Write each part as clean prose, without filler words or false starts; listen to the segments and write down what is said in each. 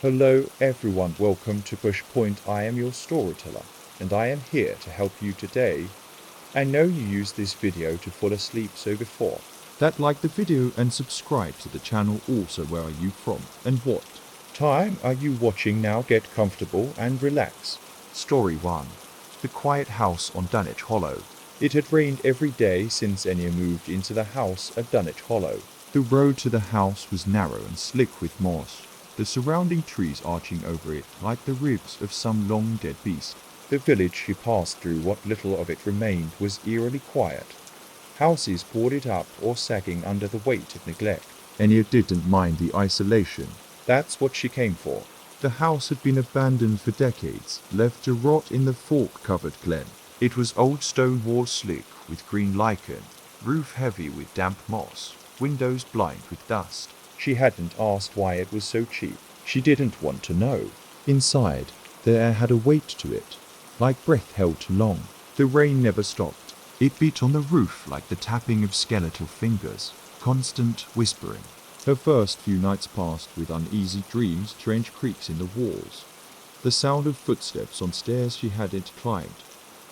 Hello everyone, welcome to Pushpoint. I am your storyteller, and I am here to help you today. I know you used this video to fall asleep, so before that, like the video and subscribe to the channel. Also, where are you from and what time are you watching now? Get comfortable and relax. Story 1. The Quiet House on Dunwich Hollow. It had rained every day since Enya moved into the house at Dunwich Hollow. The road to the house was narrow and slick with moss, the surrounding trees arching over it like the ribs of some long dead beast. The village she passed through, what little of it remained, was eerily quiet. Houses boarded up or sagging under the weight of neglect. Enya didn't mind the isolation. That's what she came for. The house had been abandoned for decades, left to rot in the fork-covered glen. It was old stone walls slick with green lichen, roof heavy with damp moss, windows blind with dust. She hadn't asked why it was so cheap. She didn't want to know. Inside, the air had a weight to it, like breath held too long. The rain never stopped. It beat on the roof like the tapping of skeletal fingers, constant whispering. Her first few nights passed with uneasy dreams, strange creaks in the walls, the sound of footsteps on stairs she hadn't climbed,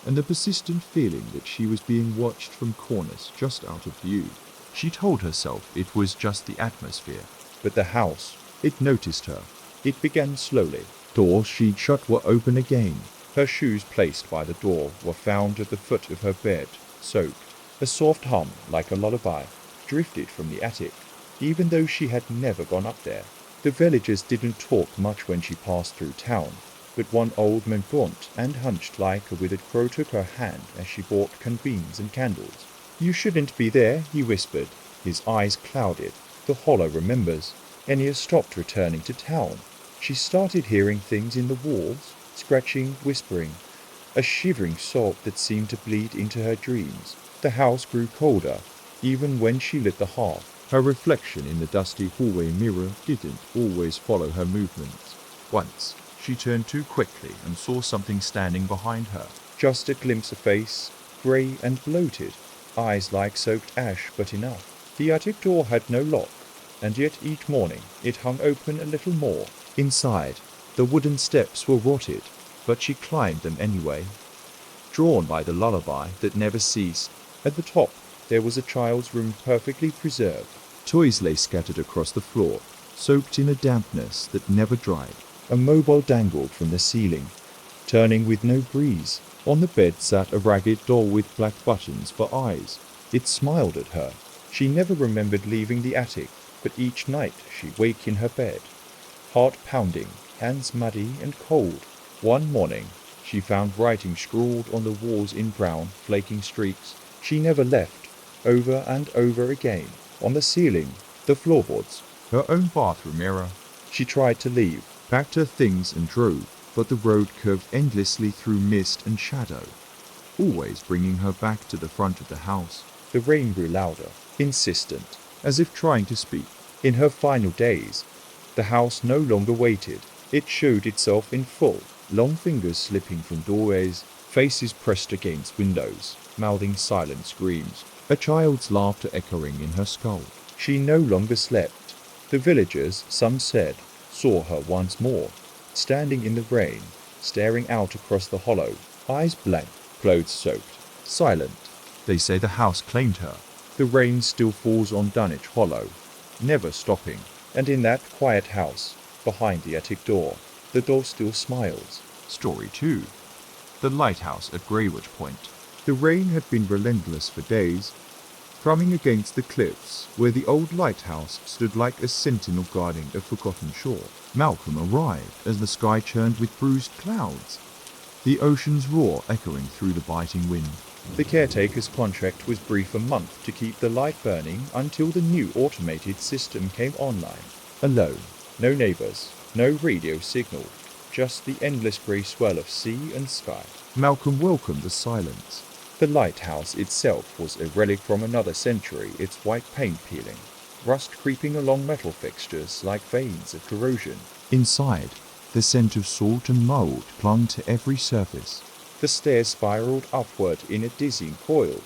and the persistent feeling that she was being watched from corners just out of view. She told herself it was just the atmosphere. But the house, it noticed her. It began slowly. Doors she'd shut were open again. Her shoes placed by the door were found at the foot of her bed, soaked. A soft hum, like a lullaby, drifted from the attic, even though she had never gone up there. The villagers didn't talk much when she passed through town, but one old man, gaunt and hunched like a withered crow, took her hand as she bought canned beans and candles. "You shouldn't be there," he whispered, his eyes clouded. The hollow remembers. Enya stopped returning to town. She started hearing things in the walls, scratching, whispering, a shivering sob that seemed to bleed into her dreams. The house grew colder, even when she lit the hearth. Her reflection in the dusty hallway mirror didn't always follow her movements. Once, she turned too quickly and saw something standing behind her. Just a glimpse of face, grey and bloated, eyes like soaked ash, but enough. The attic door had no lock, and yet each morning it hung open a little more. Inside, the wooden steps were rotted, but she climbed them anyway, drawn by the lullaby that never ceased. At the top, there was a child's room perfectly preserved. Toys lay scattered across the floor, soaked in a dampness that never dried. A mobile dangled from the ceiling, turning with no breeze. On the bed sat a ragged doll with black buttons for eyes. It smiled at her. She never remembered leaving the attic, but each night she'd wake in her bed, heart pounding, hands muddy and cold. One morning, she found writing scrawled on the walls in brown, flaking streaks. She never left, over and over again. On the ceiling, the floorboards, her own bathroom mirror. She tried to leave, packed her things and drove, but the road curved endlessly through mist and shadow, always bringing her back to the front of the house. The rain grew louder, insistent, as if trying to speak. In her final days, the house no longer waited. It showed itself in full, long fingers slipping from doorways, faces pressed against windows, mouthing silent screams, a child's laughter echoing in her skull. She no longer slept. The villagers, some said, saw her once more, standing in the rain, staring out across the hollow, eyes blank, clothes soaked, silent. They say the house claimed her. The rain still falls on Dunwich Hollow, never stopping, and in that quiet house, behind the attic door, the doll still smiles. Story 2. The Lighthouse at Greenwich Point. The rain had been relentless for days, thrumming against the cliffs where the old lighthouse stood like a sentinel guarding a forgotten shore. Malcolm arrived as the sky churned with bruised clouds, the ocean's roar echoing through the biting wind. The caretaker's contract was brief, a month to keep the light burning until the new automated system came online. Alone, no neighbours, no radio signal, just the endless grey swell of sea and sky. Malcolm welcomed the silence. The lighthouse itself was a relic from another century, its white paint peeling, rust creeping along metal fixtures like veins of corrosion. Inside, the scent of salt and mould clung to every surface. The stairs spiraled upward in a dizzying coil,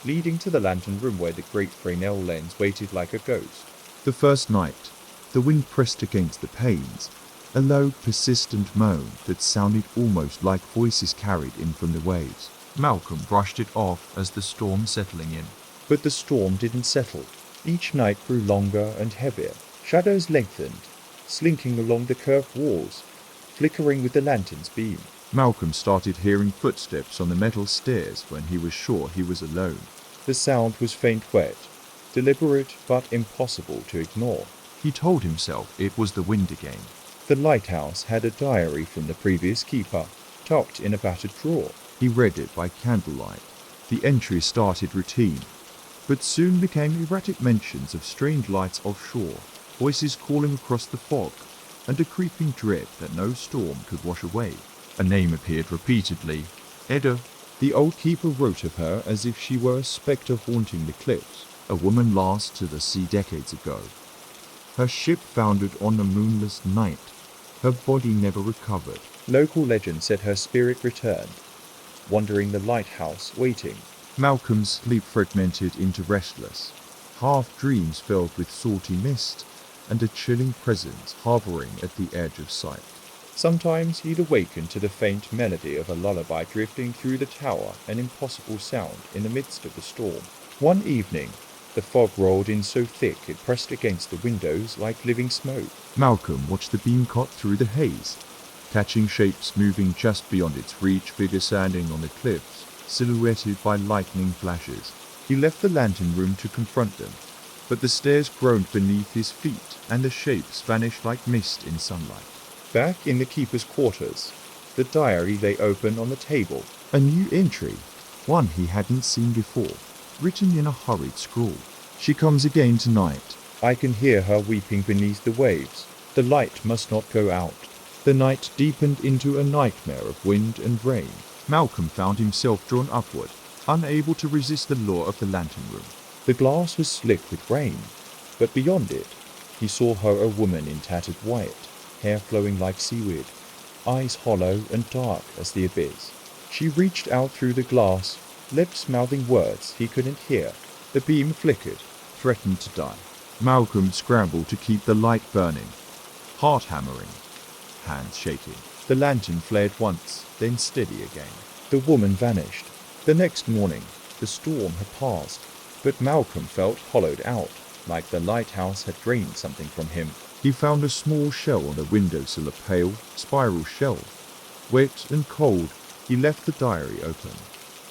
leading to the lantern room where the great Fresnel lens waited like a ghost. The first night, the wind pressed against the panes, a low, persistent moan that sounded almost like voices carried in from the waves. Malcolm brushed it off as the storm settling in. But the storm didn't settle. Each night grew longer and heavier. Shadows lengthened, slinking along the curved walls, flickering with the lantern's beam. Malcolm started hearing footsteps on the metal stairs when he was sure he was alone. The sound was faint wet, deliberate but impossible to ignore. He told himself it was the wind again. The lighthouse had a diary from the previous keeper, tucked in a battered drawer. He read it by candlelight. The entry started routine, but soon became erratic mentions of strange lights offshore, voices calling across the fog, and a creeping dread that no storm could wash away. A name appeared repeatedly. Edda. The old keeper wrote of her as if she were a spectre haunting the cliffs, a woman lost to the sea decades ago. Her ship foundered on a moonless night. Her body never recovered. Local legend said her spirit returned, wandering the lighthouse, waiting. Malcolm's sleep fragmented into restless, half dreams filled with salty mist and a chilling presence hovering at the edge of sight. Sometimes he'd awaken to the faint melody of a lullaby drifting through the tower, an impossible sound in the midst of the storm. One evening, the fog rolled in so thick it pressed against the windows like living smoke. Malcolm watched the beam cut through the haze, catching shapes moving just beyond its reach, figures standing on the cliffs, silhouetted by lightning flashes. He left the lantern room to confront them, but the stairs groaned beneath his feet and the shapes vanished like mist in sunlight. Back in the keeper's quarters, the diary lay open on the table. A new entry, one he hadn't seen before, written in a hurried scrawl. She comes again tonight. I can hear her weeping beneath the waves. The light must not go out. The night deepened into a nightmare of wind and rain. Malcolm found himself drawn upward, unable to resist the lure of the lantern room. The glass was slick with rain, but beyond it, he saw her a woman in tattered white, hair flowing like seaweed, eyes hollow and dark as the abyss. She reached out through the glass, lips mouthing words he couldn't hear. The beam flickered, threatened to die. Malcolm scrambled to keep the light burning, heart hammering, hands shaking. The lantern flared once, then steady again. The woman vanished. The next morning, the storm had passed, but Malcolm felt hollowed out, like the lighthouse had drained something from him. He found a small shell on the windowsill, a pale, spiral shell. Wet and cold, he left the diary open,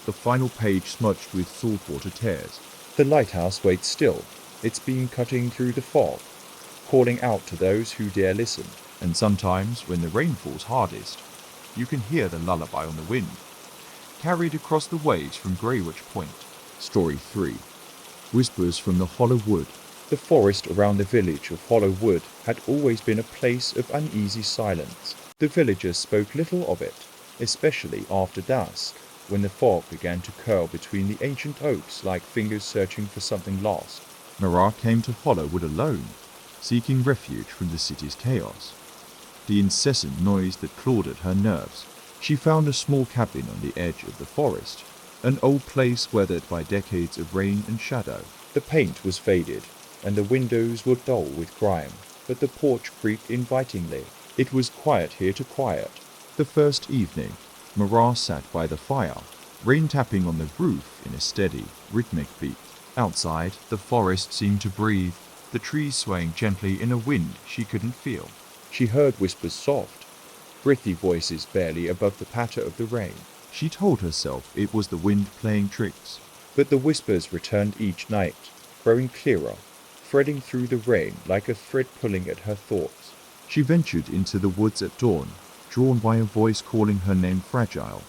the final page smudged with saltwater tears. The lighthouse waits still, its beam cutting through the fog, calling out to those who dare listen. And sometimes, when the rain falls hardest, you can hear the lullaby on the wind, carried across the waves from Greenwich Point. Story 3. Whispers from the Hollow Wood. The forest around the village of Hollow Wood had always been a place of uneasy silence. The villagers spoke little of it, especially after dusk, when the fog began to curl between the ancient oaks like fingers searching for something lost. Mara came to Hollow Wood alone, seeking refuge from the city's chaos, the incessant noise that clawed at her nerves. She found a small cabin on the edge of the forest, an old place weathered by decades of rain and shadow. The paint was faded, and the windows were dull with grime, but the porch creaked invitingly. It was quiet here to quiet. The first evening, Mara sat by the fire, rain tapping on the roof in a steady, rhythmic beat. Outside, the forest seemed to breathe, the trees swaying gently in a wind she couldn't feel. She heard whispers soft, breathy voices barely above the patter of the rain. She told herself it was the wind playing tricks. But the whispers returned each night, growing clearer, threading through the rain like a thread pulling at her thoughts. She ventured into the woods at dawn, drawn by a voice calling her name fragile,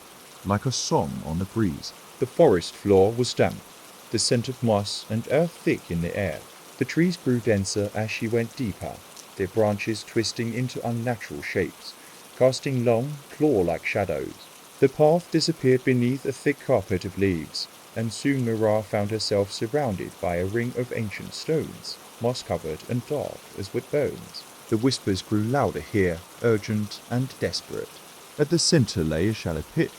like a song on the breeze. The forest floor was damp, the scent of moss and earth thick in the air. The trees grew denser as she went deeper, their branches twisting into unnatural shapes, casting long, claw-like shadows. The path disappeared beneath a thick carpet of leaves, and soon Mara found herself surrounded by a ring of ancient stones, moss-covered and dark as wet bones. The whispers grew louder here, urgent and desperate. At the center lay a shallow pit,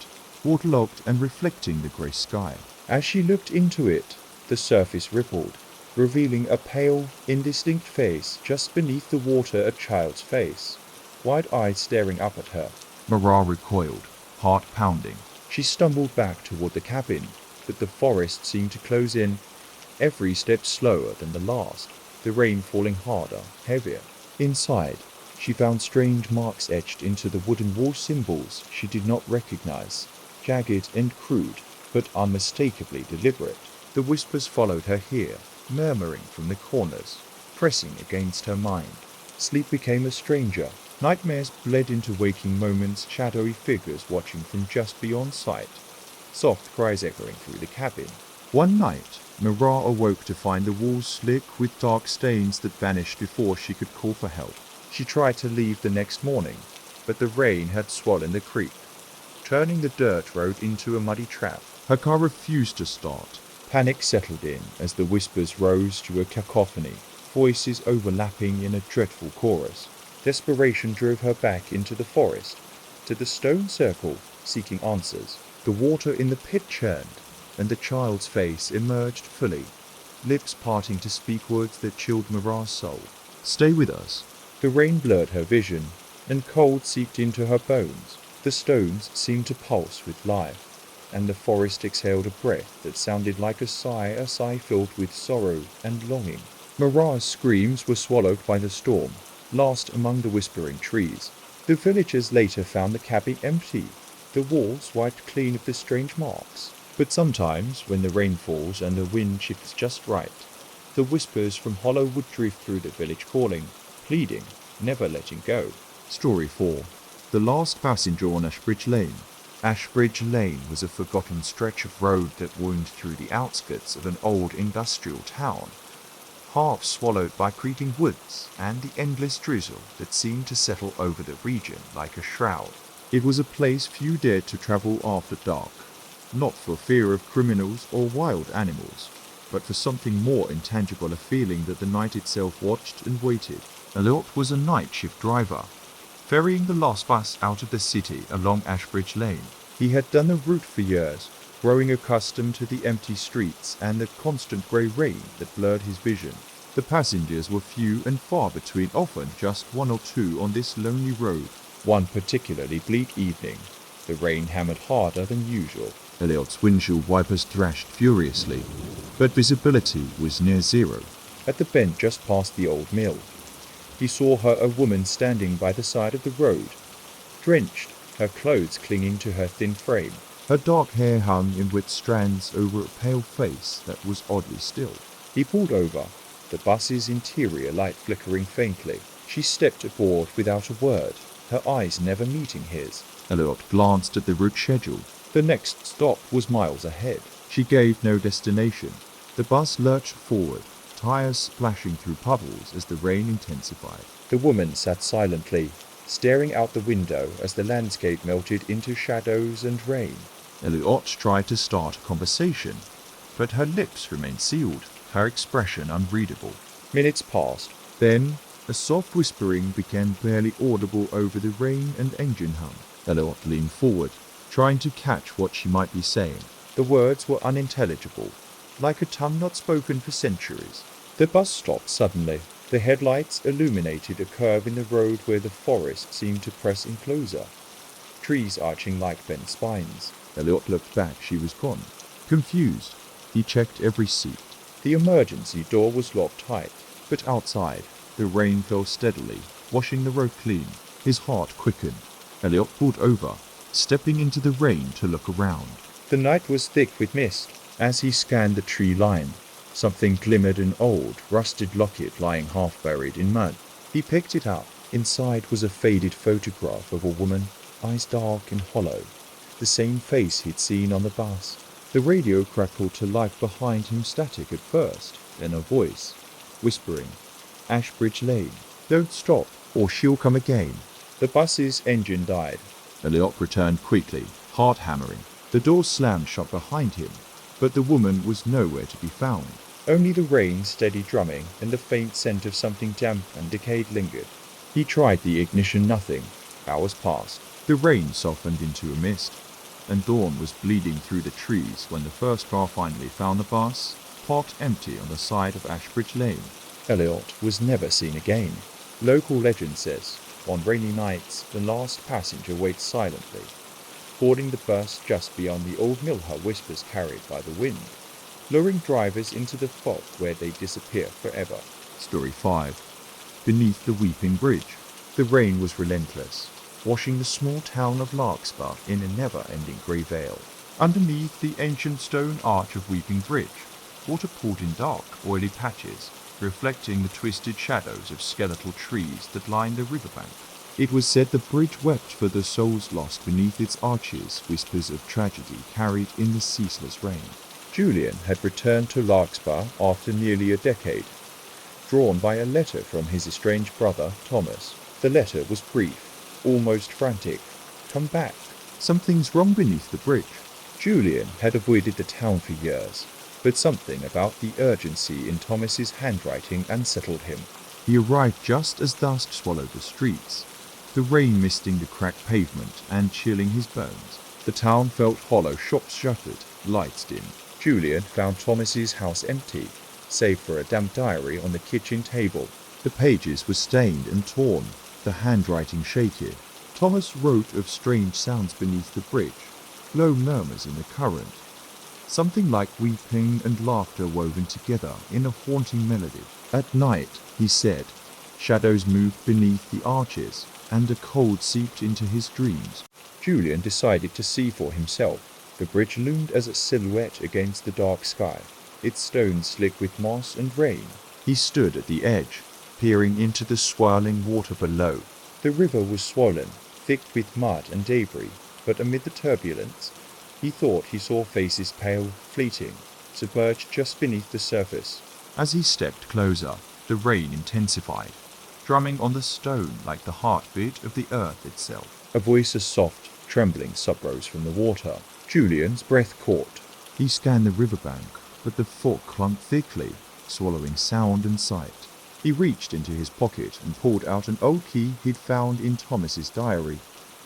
waterlogged and reflecting the grey sky. As she looked into it, the surface rippled, revealing a pale, indistinct face just beneath the water, a child's face, wide eyes staring up at her. Mara recoiled, heart pounding. She stumbled back toward the cabin, but the forest seemed to close in, every step slower than the last, the rain falling harder, heavier. Inside, she found strange marks etched into the wooden wall symbols she did not recognize, jagged and crude, but unmistakably deliberate. The whispers followed her here, murmuring from the corners, pressing against her mind. Sleep became a stranger. Nightmares bled into waking moments, shadowy figures watching from just beyond sight, soft cries echoing through the cabin. One night, Mara awoke to find the walls slick with dark stains that vanished before she could call for help. She tried to leave the next morning, but the rain had swollen the creek, turning the dirt road into a muddy trap. Her car refused to start. Panic settled in as the whispers rose to a cacophony, voices overlapping in a dreadful chorus. Desperation drove her back into the forest, to the stone circle, seeking answers. The water in the pit churned, and the child's face emerged fully, lips parting to speak words that chilled Mara's soul. "Stay with us." The rain blurred her vision, and cold seeped into her bones. The stones seemed to pulse with life, and the forest exhaled a breath that sounded like a sigh filled with sorrow and longing. Mara's screams were swallowed by the storm, lost among the whispering trees. The villagers later found the cabin empty, the walls wiped clean of the strange marks. But sometimes, when the rain falls and the wind shifts just right, the whispers from hollow would drift through the village calling, pleading, never letting go. Story 4. The Last Passenger on Ashbridge Lane. Ashbridge Lane was a forgotten stretch of road that wound through the outskirts of an old industrial town, half swallowed by creeping woods and the endless drizzle that seemed to settle over the region like a shroud. It was a place few dared to travel after dark, not for fear of criminals or wild animals, but for something more intangible, a feeling that the night itself watched and waited. Envelop was a night shift driver, ferrying the last bus out of the city along Ashbridge Lane. He had done the route for years, growing accustomed to the empty streets and the constant grey rain that blurred his vision. The passengers were few and far between, often just one or two on this lonely road. One particularly bleak evening, the rain hammered harder than usual. Elliot's windshield wipers thrashed furiously, but visibility was near zero. At the bend just past the old mill, he saw her, a woman standing by the side of the road, drenched, her clothes clinging to her thin frame. Her dark hair hung in wet strands over a pale face that was oddly still. He pulled over, the bus's interior light flickering faintly. She stepped aboard without a word, her eyes never meeting his. Elliot glanced at the route schedule. The next stop was miles ahead. She gave no destination. The bus lurched forward, tires splashing through puddles as the rain intensified. The woman sat silently, staring out the window as the landscape melted into shadows and rain. Elliot tried to start a conversation, but her lips remained sealed, her expression unreadable. Minutes passed. Then, a soft whispering became barely audible over the rain and engine hum. Elliot leaned forward, trying to catch what she might be saying. The words were unintelligible, like a tongue not spoken for centuries. The bus stopped suddenly. The headlights illuminated a curve in the road where the forest seemed to press in closer, trees arching like bent spines. Elliot looked back. She was gone. Confused, he checked every seat. The emergency door was locked tight. But outside, the rain fell steadily, washing the road clean. His heart quickened. Elliot pulled over, stepping into the rain to look around. The night was thick with mist. As he scanned the tree line, something glimmered, an old, rusted locket lying half buried in mud. He picked it up. Inside was a faded photograph of a woman, eyes dark and hollow, the same face he'd seen on the bus. The radio crackled to life behind him, static at first, then a voice, whispering, "Ashbridge Lane, don't stop, or she'll come again." The bus's engine died. Elliot returned quickly, heart hammering. The door slammed shut behind him, but the woman was nowhere to be found. Only the rain's steady drumming and the faint scent of something damp and decayed lingered. He tried the ignition, nothing. Hours passed. The rain softened into a mist, and dawn was bleeding through the trees when the first car finally found the bus, parked empty on the side of Ashbridge Lane. Elliot was never seen again. Local legend says On rainy nights, the last passenger waits silently, boarding the bus just beyond the old Milha whispers carried by the wind, luring drivers into the fog where they disappear forever. Story 5. Beneath the Weeping Bridge. The rain was relentless, washing the small town of Larkspur in a never-ending grey veil. Underneath the ancient stone arch of Weeping Bridge, water poured in dark, oily patches, reflecting the twisted shadows of skeletal trees that lined the riverbank. It was said the bridge wept for the souls lost beneath its arches, whispers of tragedy carried in the ceaseless rain. Julian had returned to Larkspur after nearly a decade, drawn by a letter from his estranged brother, Thomas. The letter was brief, almost frantic. "Come back. Something's wrong beneath the bridge." Julian had avoided the town for years, but something about the urgency in Thomas's handwriting unsettled him. He arrived just as dusk swallowed the streets, the rain misting the cracked pavement and chilling his bones. The town felt hollow, shops shuttered, lights dimmed. Julian found Thomas's house empty, save for a damp diary on the kitchen table. The pages were stained and torn, the handwriting shaky. Thomas wrote of strange sounds beneath the bridge, low murmurs in the current, something like weeping and laughter woven together in a haunting melody. At night, he said, shadows moved beneath the arches, and a cold seeped into his dreams. Julian decided to see for himself. The bridge loomed as a silhouette against the dark sky, its stones slick with moss and rain. He stood at the edge, peering into the swirling water below. The river was swollen, thick with mud and debris, but amid the turbulence, he thought he saw faces pale, fleeting, submerged just beneath the surface. As he stepped closer, the rain intensified, drumming on the stone like the heartbeat of the earth itself. A voice of soft, trembling subrose from the water. Julian's breath caught. He scanned the riverbank, but the fog clung thickly, swallowing sound and sight. He reached into his pocket and pulled out an old key he'd found in Thomas's diary,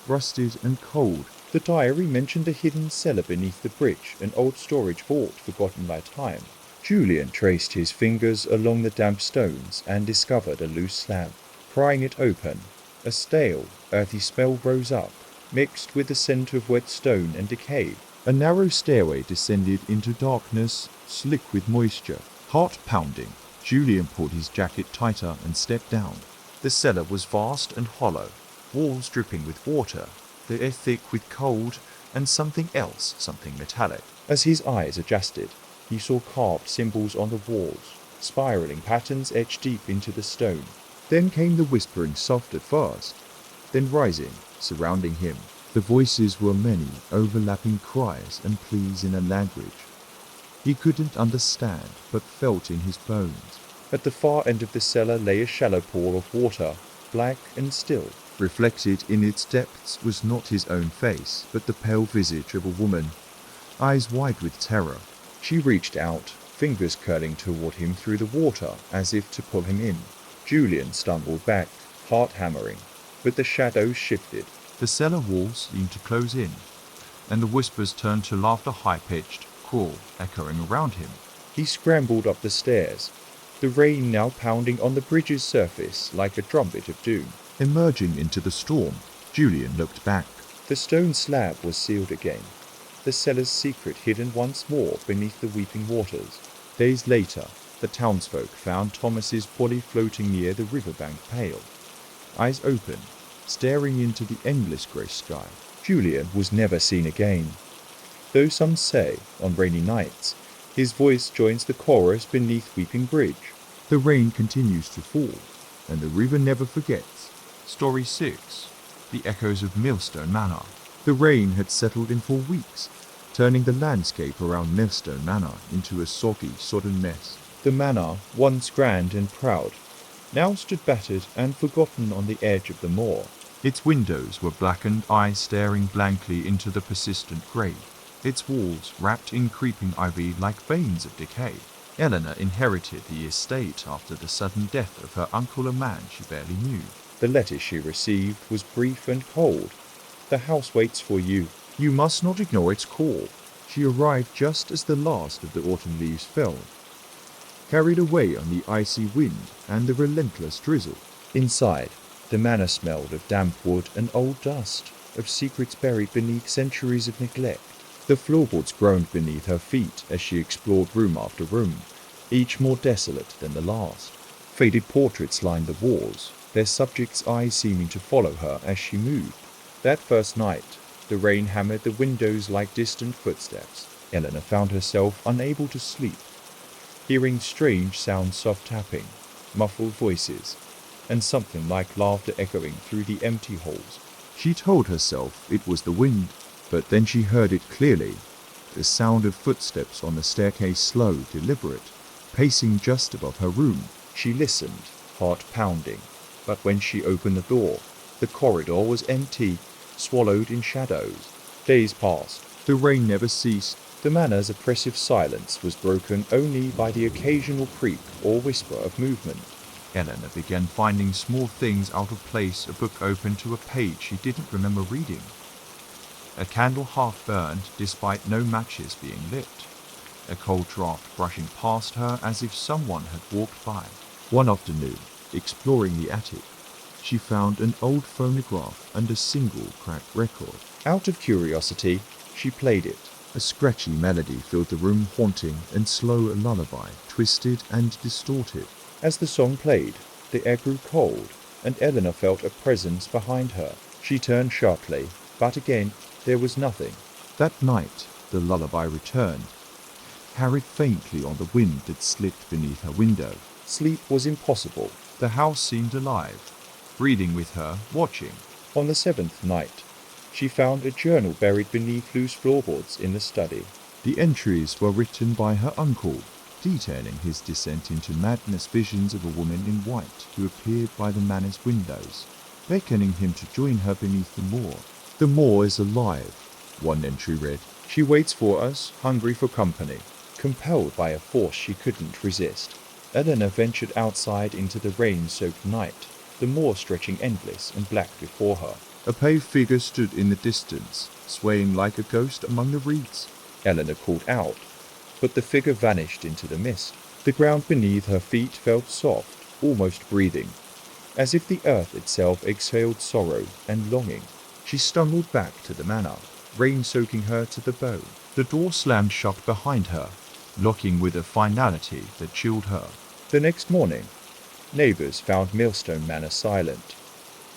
rusted and cold. The diary mentioned a hidden cellar beneath the bridge, an old storage vault forgotten by time. Julian traced his fingers along the damp stones and discovered a loose slab. Prying it open, a stale, earthy smell rose up, mixed with the scent of wet stone and decay. A narrow stairway descended into darkness, slick with moisture. Heart pounding, Julian pulled his jacket tighter and stepped down. The cellar was vast and hollow, walls dripping with water, the air thick with cold, and something else, something metallic. As his eyes adjusted, he saw carved symbols on the walls, spiraling patterns etched deep into the stone. Then came the whispering, soft at first, then rising, surrounding him. The voices were many, overlapping cries and pleas in a language he couldn't understand, but felt in his bones. At the far end of the cellar lay a shallow pool of water, black and still. Reflected in its depths was not his own face, but the pale visage of a woman, eyes wide with terror. She reached out, fingers curling toward him through the water, as if to pull him in. Julian stumbled back, heart hammering, but the shadows shifted. The cellar walls seemed to close in, and the whispers turned to laughter, high-pitched, cruel, echoing around him. He scrambled up the stairs, the rain now pounding on the bridge's surface like a trumpet of doom. Emerging into the storm, Julian looked back. The stone slab was sealed again, the cellar's secret hidden once more beneath the weeping waters. Days later, the townsfolk found Thomas's body floating near the riverbank, pale, eyes open, staring into the endless grey sky. Julian was never seen again, though some say, on rainy nights, his voice joins the chorus beneath Weeping Bridge. The rain continues to fall, and the river never forgets. Story 6. The Echoes of Millstone Manor. The rain had settled in for weeks, turning the landscape around Millstone Manor into a soggy, sodden mess. The manor, once grand and proud, now stood battered and forgotten on the edge of the moor. Its windows were blackened, eyes staring blankly into the persistent grey. Its walls wrapped in creeping ivy like veins of decay. Eleanor inherited the estate after the sudden death of her uncle, a man she barely knew. The letter she received was brief and cold. The house waits for you. You must not ignore its call. She arrived just as the last of the autumn leaves fell, carried away on the icy wind and the relentless drizzle. Inside, The manor smelled of damp wood and old dust, of secrets buried beneath centuries of neglect. The floorboards groaned beneath her feet as she explored room after room, each more desolate than the last. Faded portraits lined the walls, their subjects' eyes seeming to follow her as she moved. That first night, the rain hammered the windows like distant footsteps. Eleanor found herself unable to sleep, hearing strange sounds, soft tapping, muffled voices, and something like laughter echoing through the empty halls. She told herself it was the wind, but then she heard it clearly, the sound of footsteps on the staircase, slow, deliberate, pacing just above her room. She listened, heart pounding, but when she opened the door, the corridor was empty, swallowed in shadows. Days passed. The rain never ceased. The manor's oppressive silence was broken only by the occasional creak or whisper of movement. Eleanor began finding small things out of place, a book open to a page she didn't remember reading. A candle half burned despite no matches being lit. A cold draft brushing past her as if someone had walked by. One afternoon, exploring the attic, she found an old phonograph and a single cracked record. Out of curiosity, she played it. A scratchy melody filled the room, haunting and slow, a lullaby, twisted and distorted. As the song played, the air grew cold, and Eleanor felt a presence behind her. She turned sharply, but again there was nothing. That night, the lullaby returned, harried faintly on the wind that slipped beneath her window. Sleep was impossible. The house seemed alive, breathing with her, watching. On the seventh night, she found a journal buried beneath loose floorboards in the study. The entries were written by her uncle, detailing his descent into madness, visions of a woman in white who appeared by the manor's windows, beckoning him to join her beneath the moor. "The moor is alive," one entry read. "She waits for us, hungry for company." Compelled by a force she couldn't resist, Eleanor ventured outside into the rain-soaked night, the moor stretching endless and black before her. A pale figure stood in the distance, swaying like a ghost among the reeds. Eleanor called out, but the figure vanished into the mist. The ground beneath her feet felt soft, almost breathing, as if the earth itself exhaled sorrow and longing. She stumbled back to the manor, rain soaking her to the bone. The door slammed shut behind her, locking with a finality that chilled her. The next morning, neighbors found Millstone Manor silent,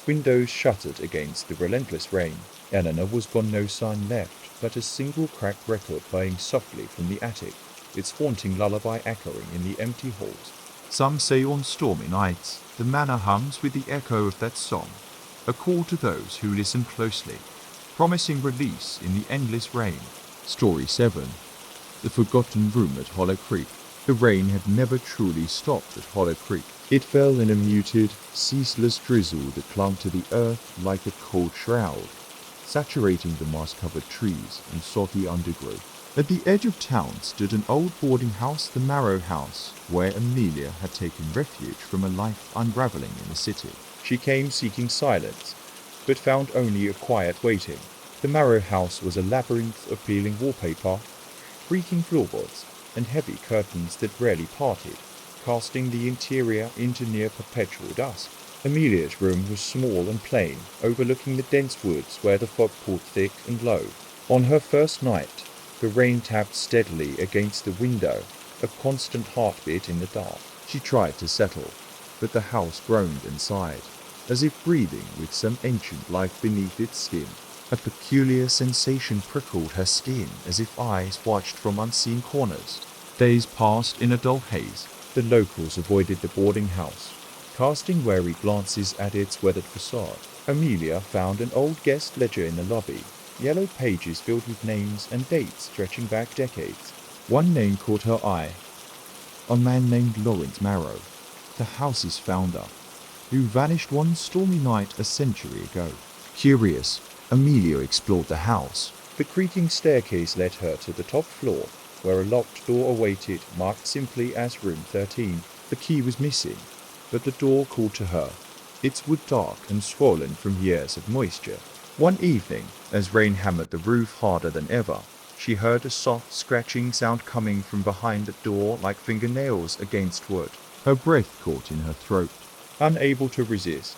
windows shuttered against the relentless rain. Eleanor was gone, no sign left, but a single cracked record playing softly from the attic, its haunting lullaby echoing in the empty halls. Some say on stormy nights, the manor hums with the echo of that song, a call to those who listen closely, promising release in the endless rain. Story 7. The Forgotten Room at Hollow Creek. The rain had never truly stopped at Hollow Creek. It fell in a muted, ceaseless drizzle that clung to the earth like a cold shroud, saturating the moss-covered trees and soggy undergrowth. At the edge of town stood an old boarding house, the Marrow House, where Amelia had taken refuge from a life unraveling in the city. She came seeking silence, but found only a quiet waiting. The Marrow House was a labyrinth of peeling wallpaper, creaking floorboards, and heavy curtains that rarely parted, casting the interior into near perpetual dusk. Amelia's room was small and plain, overlooking the dense woods where the fog poured thick and low. On her first night, the rain tapped steadily against the window, a constant heartbeat in the dark. She tried to settle, but the house groaned and sighed, as if breathing with some ancient life beneath its skin. A peculiar sensation prickled her skin, as if eyes watched from unseen corners. Days passed in a dull haze. The locals avoided the boarding house, casting wary glances at its weathered facade. Amelia found an old guest ledger in the lobby, yellow pages filled with names and dates stretching back decades. One name caught her eye, a man named Lawrence Marrow, the house's founder, who vanished one stormy night a century ago. Curious, Amelia explored the house. The creaking staircase led her to the top floor, where a locked door awaited, marked simply as Room 13. The key was missing, but the door called to her, its wood dark and swollen from years of moisture. One evening, as rain hammered the roof harder than ever, she heard a soft scratching sound coming from behind the door like fingernails against wood. Her breath caught in her throat. Unable to resist,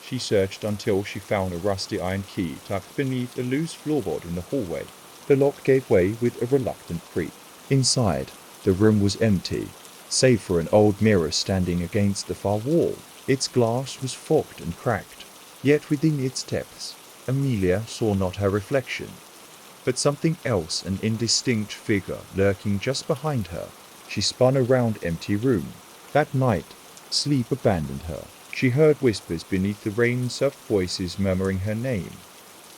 She searched until she found a rusty iron key tucked beneath a loose floorboard in the hallway. The lock gave way with a reluctant creak. Inside, the room was empty, save for an old mirror standing against the far wall. Its glass was fogged and cracked, yet within its depths, Amelia saw not her reflection, but something else, an indistinct figure lurking just behind her. She spun around empty room. That night, sleep abandoned her. She heard whispers beneath the rain, soft voices murmuring her name,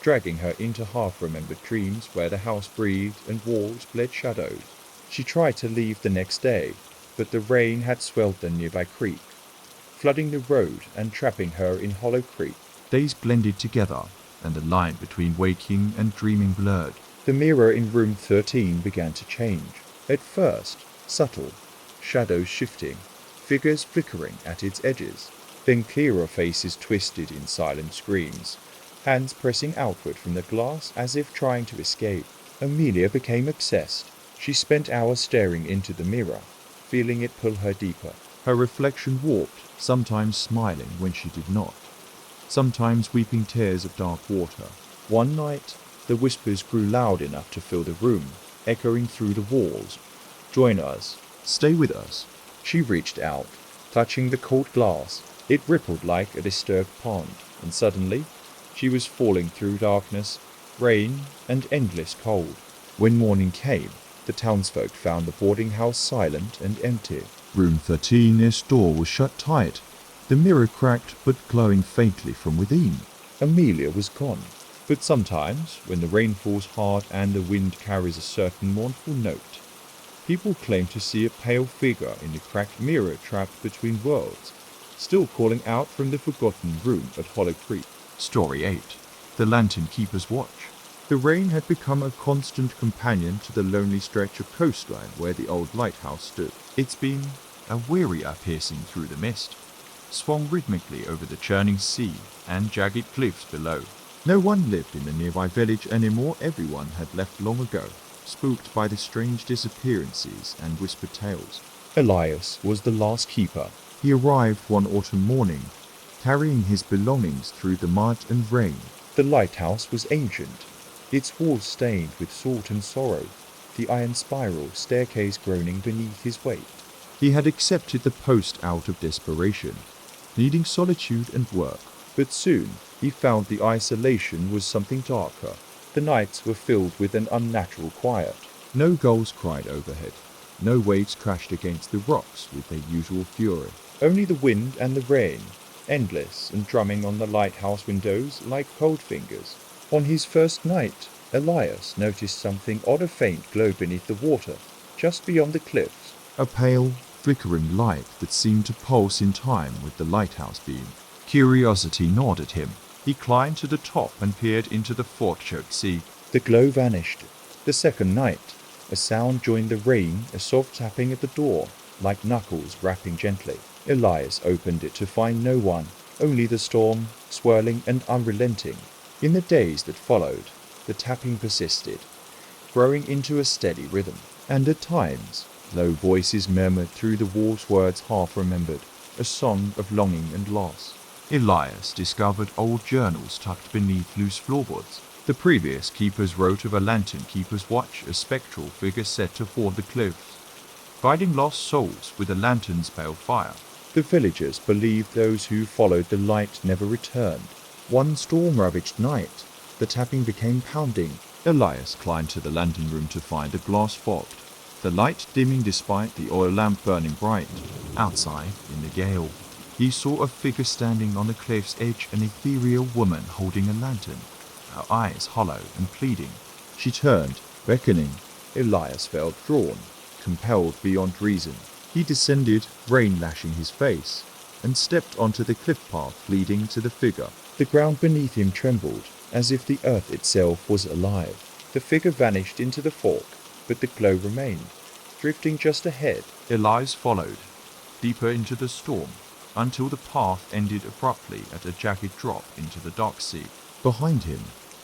dragging her into half-remembered dreams where the house breathed and walls bled shadows. She tried to leave the next day, but the rain had swelled the nearby creek, flooding the road and trapping her in Hollow Creek. Days blended together, and the line between waking and dreaming blurred. The mirror in room 13 began to change. At first, subtle, shadows shifting, figures flickering at its edges. Then clearer faces twisted in silent screams, hands pressing outward from the glass as if trying to escape. Amelia became obsessed. She spent hours staring into the mirror, feeling it pull her deeper. Her reflection warped, sometimes smiling when she did not, sometimes weeping tears of dark water. One night, the whispers grew loud enough to fill the room, echoing through the walls. "Join us. Stay with us." She reached out, touching the cold glass. It rippled like a disturbed pond, and suddenly, she was falling through darkness, rain, and endless cold. When morning came, the townsfolk found the boarding house silent and empty. Room 13's door was shut tight, the mirror cracked but glowing faintly from within. Amelia was gone. But sometimes, when the rain falls hard and the wind carries a certain mournful note, people claim to see a pale figure in the cracked mirror trapped between worlds, still calling out from the forgotten room at Hollow Creek. Story 8. The Lantern Keeper's Watch. The rain had become a constant companion to the lonely stretch of coastline where the old lighthouse stood. Its beam, a wearier piercing through the mist, swung rhythmically over the churning sea and jagged cliffs below. No one lived in the nearby village anymore. Everyone had left long ago, spooked by the strange disappearances and whispered tales. Elias was the last keeper. He arrived one autumn morning, carrying his belongings through the mud and rain. The lighthouse was ancient, its walls stained with salt and sorrow, the iron spiral staircase groaning beneath his weight. He had accepted the post out of desperation, needing solitude and work. But soon he found the isolation was something darker. The nights were filled with an unnatural quiet. No gulls cried overhead. No waves crashed against the rocks with their usual fury. Only the wind and the rain, endless and drumming on the lighthouse windows like cold fingers. On his first night, Elias noticed something odd, a faint glow beneath the water, just beyond the cliffs. A pale, flickering light that seemed to pulse in time with the lighthouse beam. Curiosity gnawed at him. He climbed to the top and peered into the fog-choked sea. The glow vanished. The second night, a sound joined the rain, a soft tapping at the door, like knuckles rapping gently. Elias opened it to find no one, only the storm, swirling and unrelenting. In the days that followed, the tapping persisted, growing into a steady rhythm, and at times, low voices murmured through the walls words half remembered, a song of longing and loss. Elias discovered old journals tucked beneath loose floorboards. The previous keepers wrote of a lantern keeper's watch, a spectral figure set to haunt the cliffs, guiding lost souls with a lantern's pale fire. The villagers believed those who followed the light never returned. One storm-ravaged night, the tapping became pounding. Elias climbed to the lantern room to find the glass fogged, the light dimming despite the oil lamp burning bright. Outside, in the gale, he saw a figure standing on the cliff's edge, an ethereal woman holding a lantern, her eyes hollow and pleading. She turned, beckoning. Elias felt drawn, compelled beyond reason. He descended, rain lashing his face, and stepped onto the cliff path leading to the figure. The ground beneath him trembled, as if the earth itself was alive. The figure vanished into the fog, but the glow remained, drifting just ahead. Elias followed, deeper into the storm, until the path ended abruptly at a jagged drop into the dark sea. Behind him,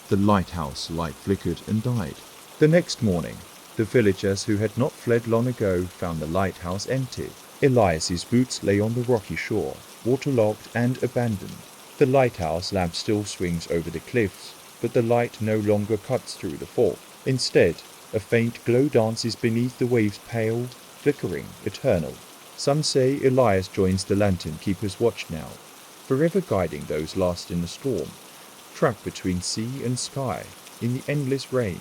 the lighthouse light flickered and died. The next morning, the villagers who had not fled long ago found the lighthouse empty. Elias's boots lay on the rocky shore, waterlogged and abandoned. The lighthouse lamp still swings over the cliffs, but the light no longer cuts through the fog. Instead, a faint glow dances beneath the waves, pale, flickering, eternal. Some say Elias joins the lantern keeper's watch now, forever guiding those lost in the storm, trapped between sea and sky, in the endless rain.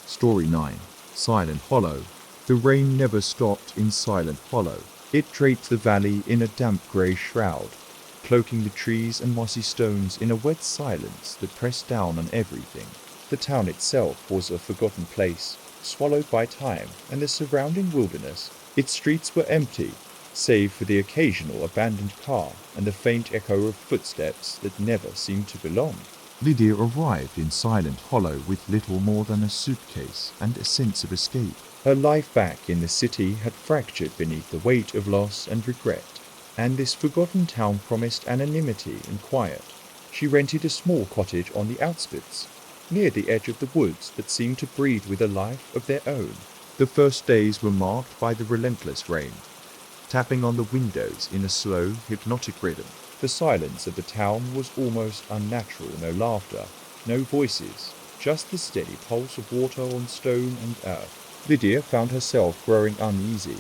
Story 9. Silent Hollow. The rain never stopped in Silent Hollow. It draped the valley in a damp grey shroud, cloaking the trees and mossy stones in a wet silence that pressed down on everything. The town itself was a forgotten place, swallowed by time and the surrounding wilderness. Its streets were empty, save for the occasional abandoned car and the faint echo of footsteps that never seemed to belong. Lydia arrived in Silent Hollow with little more than a suitcase and a sense of escape. Her life back in the city had fractured beneath the weight of loss and regret, and this forgotten town promised anonymity and quiet. She rented a small cottage on the outskirts, near the edge of the woods that seemed to breathe with a life of their own. The first days were marked by the relentless rain, tapping on the windows in a slow, hypnotic rhythm. The silence of the town was almost unnatural. No laughter, no voices, just the steady pulse of water on stone and earth. Lydia found herself growing uneasy,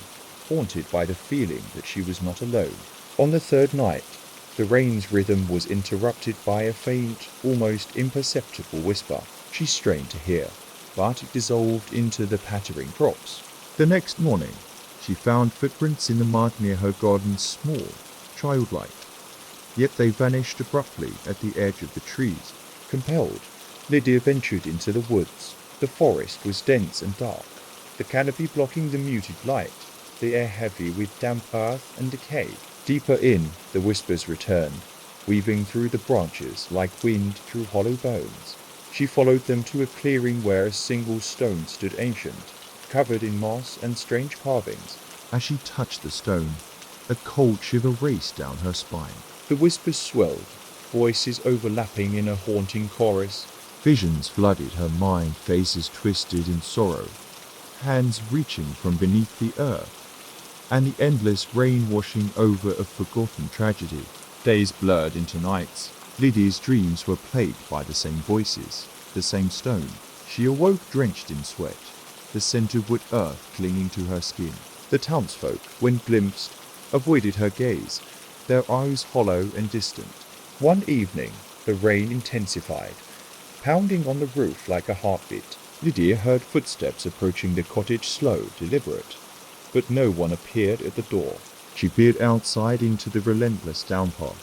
haunted by the feeling that she was not alone. On the third night, the rain's rhythm was interrupted by a faint, almost imperceptible whisper. She strained to hear, but it dissolved into the pattering drops. The next morning, she found footprints in the mud near her garden, small, childlike. Yet they vanished abruptly at the edge of the trees. Compelled, Lydia ventured into the woods. The forest was dense and dark, the canopy blocking the muted light, the air heavy with damp earth and decay. Deeper in, the whispers returned, weaving through the branches like wind through hollow bones. She followed them to a clearing where a single stone stood ancient, covered in moss and strange carvings. As she touched the stone, a cold shiver raced down her spine. The whispers swelled, voices overlapping in a haunting chorus. Visions flooded her mind, faces twisted in sorrow, hands reaching from beneath the earth, and the endless rain washing over a forgotten tragedy. Days blurred into nights. Lydia's dreams were plagued by the same voices, the same stone. She awoke drenched in sweat, the scent of wet earth clinging to her skin. The townsfolk, when glimpsed, avoided her gaze, their eyes hollow and distant. One evening, the rain intensified, pounding on the roof like a heartbeat. Lydia heard footsteps approaching the cottage, slow, deliberate, but no one appeared at the door. She peered outside into the relentless downpour,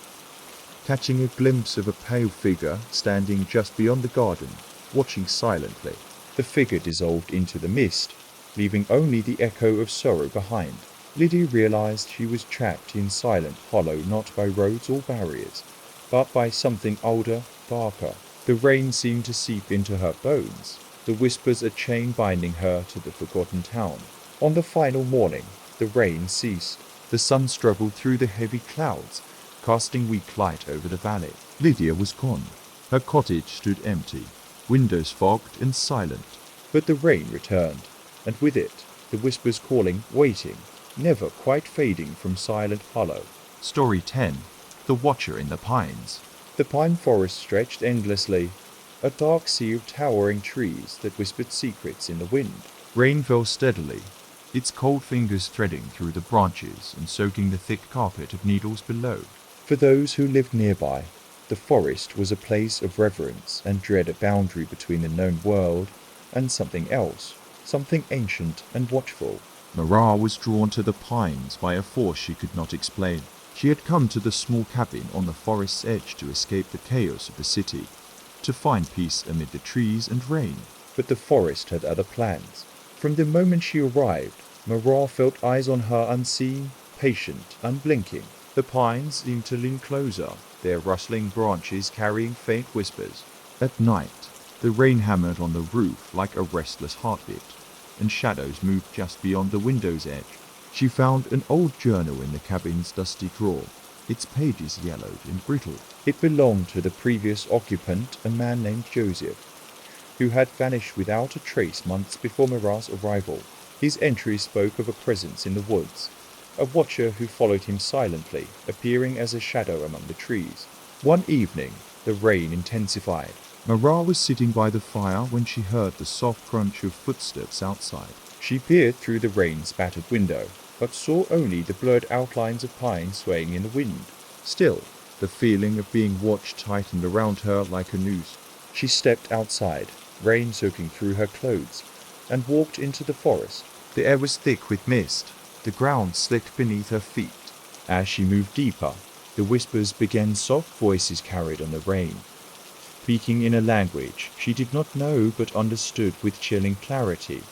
catching a glimpse of a pale figure standing just beyond the garden, watching silently. The figure dissolved into the mist, leaving only the echo of sorrow behind. Lydia realized she was trapped in Silent Hollow, not by roads or barriers, but by something older, darker. The rain seemed to seep into her bones, the whispers a chain binding her to the forgotten town. On the final morning, the rain ceased. The sun struggled through the heavy clouds, casting weak light over the valley. Lydia was gone. Her cottage stood empty, windows fogged and silent. But the rain returned, and with it, the whispers calling, waiting, never quite fading from Silent Hollow. Story 10. The Watcher in the Pines. The pine forest stretched endlessly, a dark sea of towering trees that whispered secrets in the wind. Rain fell steadily, its cold fingers threading through the branches and soaking the thick carpet of needles below. For those who lived nearby, the forest was a place of reverence and dread, a boundary between the known world and something else, something ancient and watchful. Mara was drawn to the pines by a force she could not explain. She had come to the small cabin on the forest's edge to escape the chaos of the city, to find peace amid the trees and rain. But the forest had other plans. From the moment she arrived, Mara felt eyes on her, unseen, patient, unblinking. The pines seemed to lean closer, their rustling branches carrying faint whispers. At night, the rain hammered on the roof like a restless heartbeat, and shadows moved just beyond the window's edge. She found an old journal in the cabin's dusty drawer, its pages yellowed and brittle. It belonged to the previous occupant, a man named Joseph, who had vanished without a trace months before Mara's arrival. His entry spoke of a presence in the woods, a watcher who followed him silently, appearing as a shadow among the trees. One evening, the rain intensified. Mara was sitting by the fire when she heard the soft crunch of footsteps outside. She peered through the rain-spattered window, but saw only the blurred outlines of pine swaying in the wind. Still, the feeling of being watched tightened around her like a noose. She stepped outside, rain soaking through her clothes, and walked into the forest. The air was thick with mist, the ground slick beneath her feet. As she moved deeper, the whispers began. Soft voices carried on the rain, speaking in a language she did not know but understood with chilling clarity.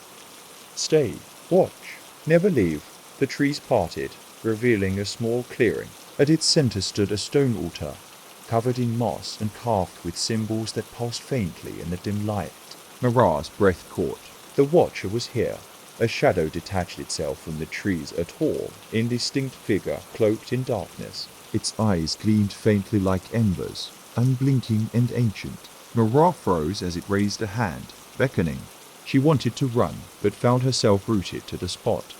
Stay, watch, never leave. The trees parted, revealing a small clearing. At its center stood a stone altar, covered in moss and carved with symbols that pulsed faintly in the dim light. Mara's breath caught. The watcher was here. A shadow detached itself from the trees, a tall, indistinct figure cloaked in darkness. Its eyes gleamed faintly like embers, unblinking and ancient. Mara froze as it raised a hand, beckoning. She wanted to run, but found herself rooted to the spot,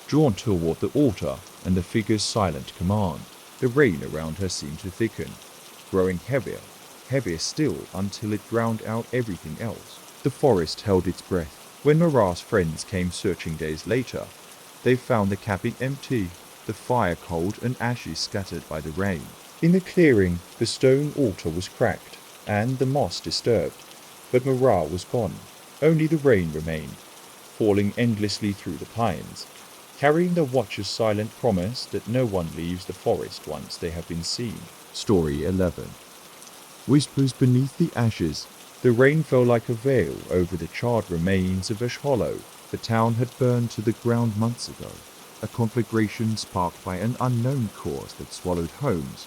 drawn toward the altar and the figure's silent command. The rain around her seemed to thicken, growing heavier, heavier still until it drowned out everything else. The forest held its breath. When Mara's friends came searching days later, they found the cabin empty, the fire cold and ashes scattered by the rain. In the clearing, the stone altar was cracked, and the moss disturbed, but Mara was gone. Only the rain remained, falling endlessly through the pines, carrying the watcher's silent promise that no one leaves the forest once they have been seen. Story 11. Whispers beneath the ashes. The rain fell like a veil over the charred remains of Ash Hollow. The town had burned to the ground months ago, a conflagration sparked by an unknown cause that swallowed homes,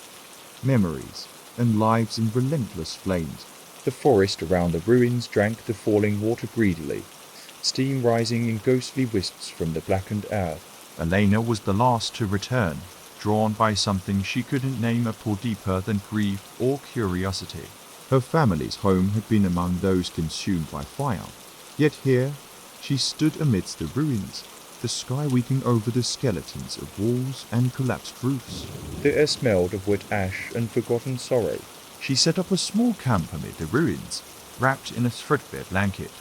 memories, and lives in relentless flames. The forest around the ruins drank the falling water greedily, steam rising in ghostly wisps from the blackened earth. Elena was the last to return, drawn by something she couldn't name, a pull deeper than grief or curiosity. Her family's home had been among those consumed by fire, yet here she stood amidst the ruins, the sky weeping over the skeletons of walls and collapsed roofs. The air smelled of wet ash and forgotten sorrow. She set up a small camp amid the ruins, wrapped in a threadbare blanket,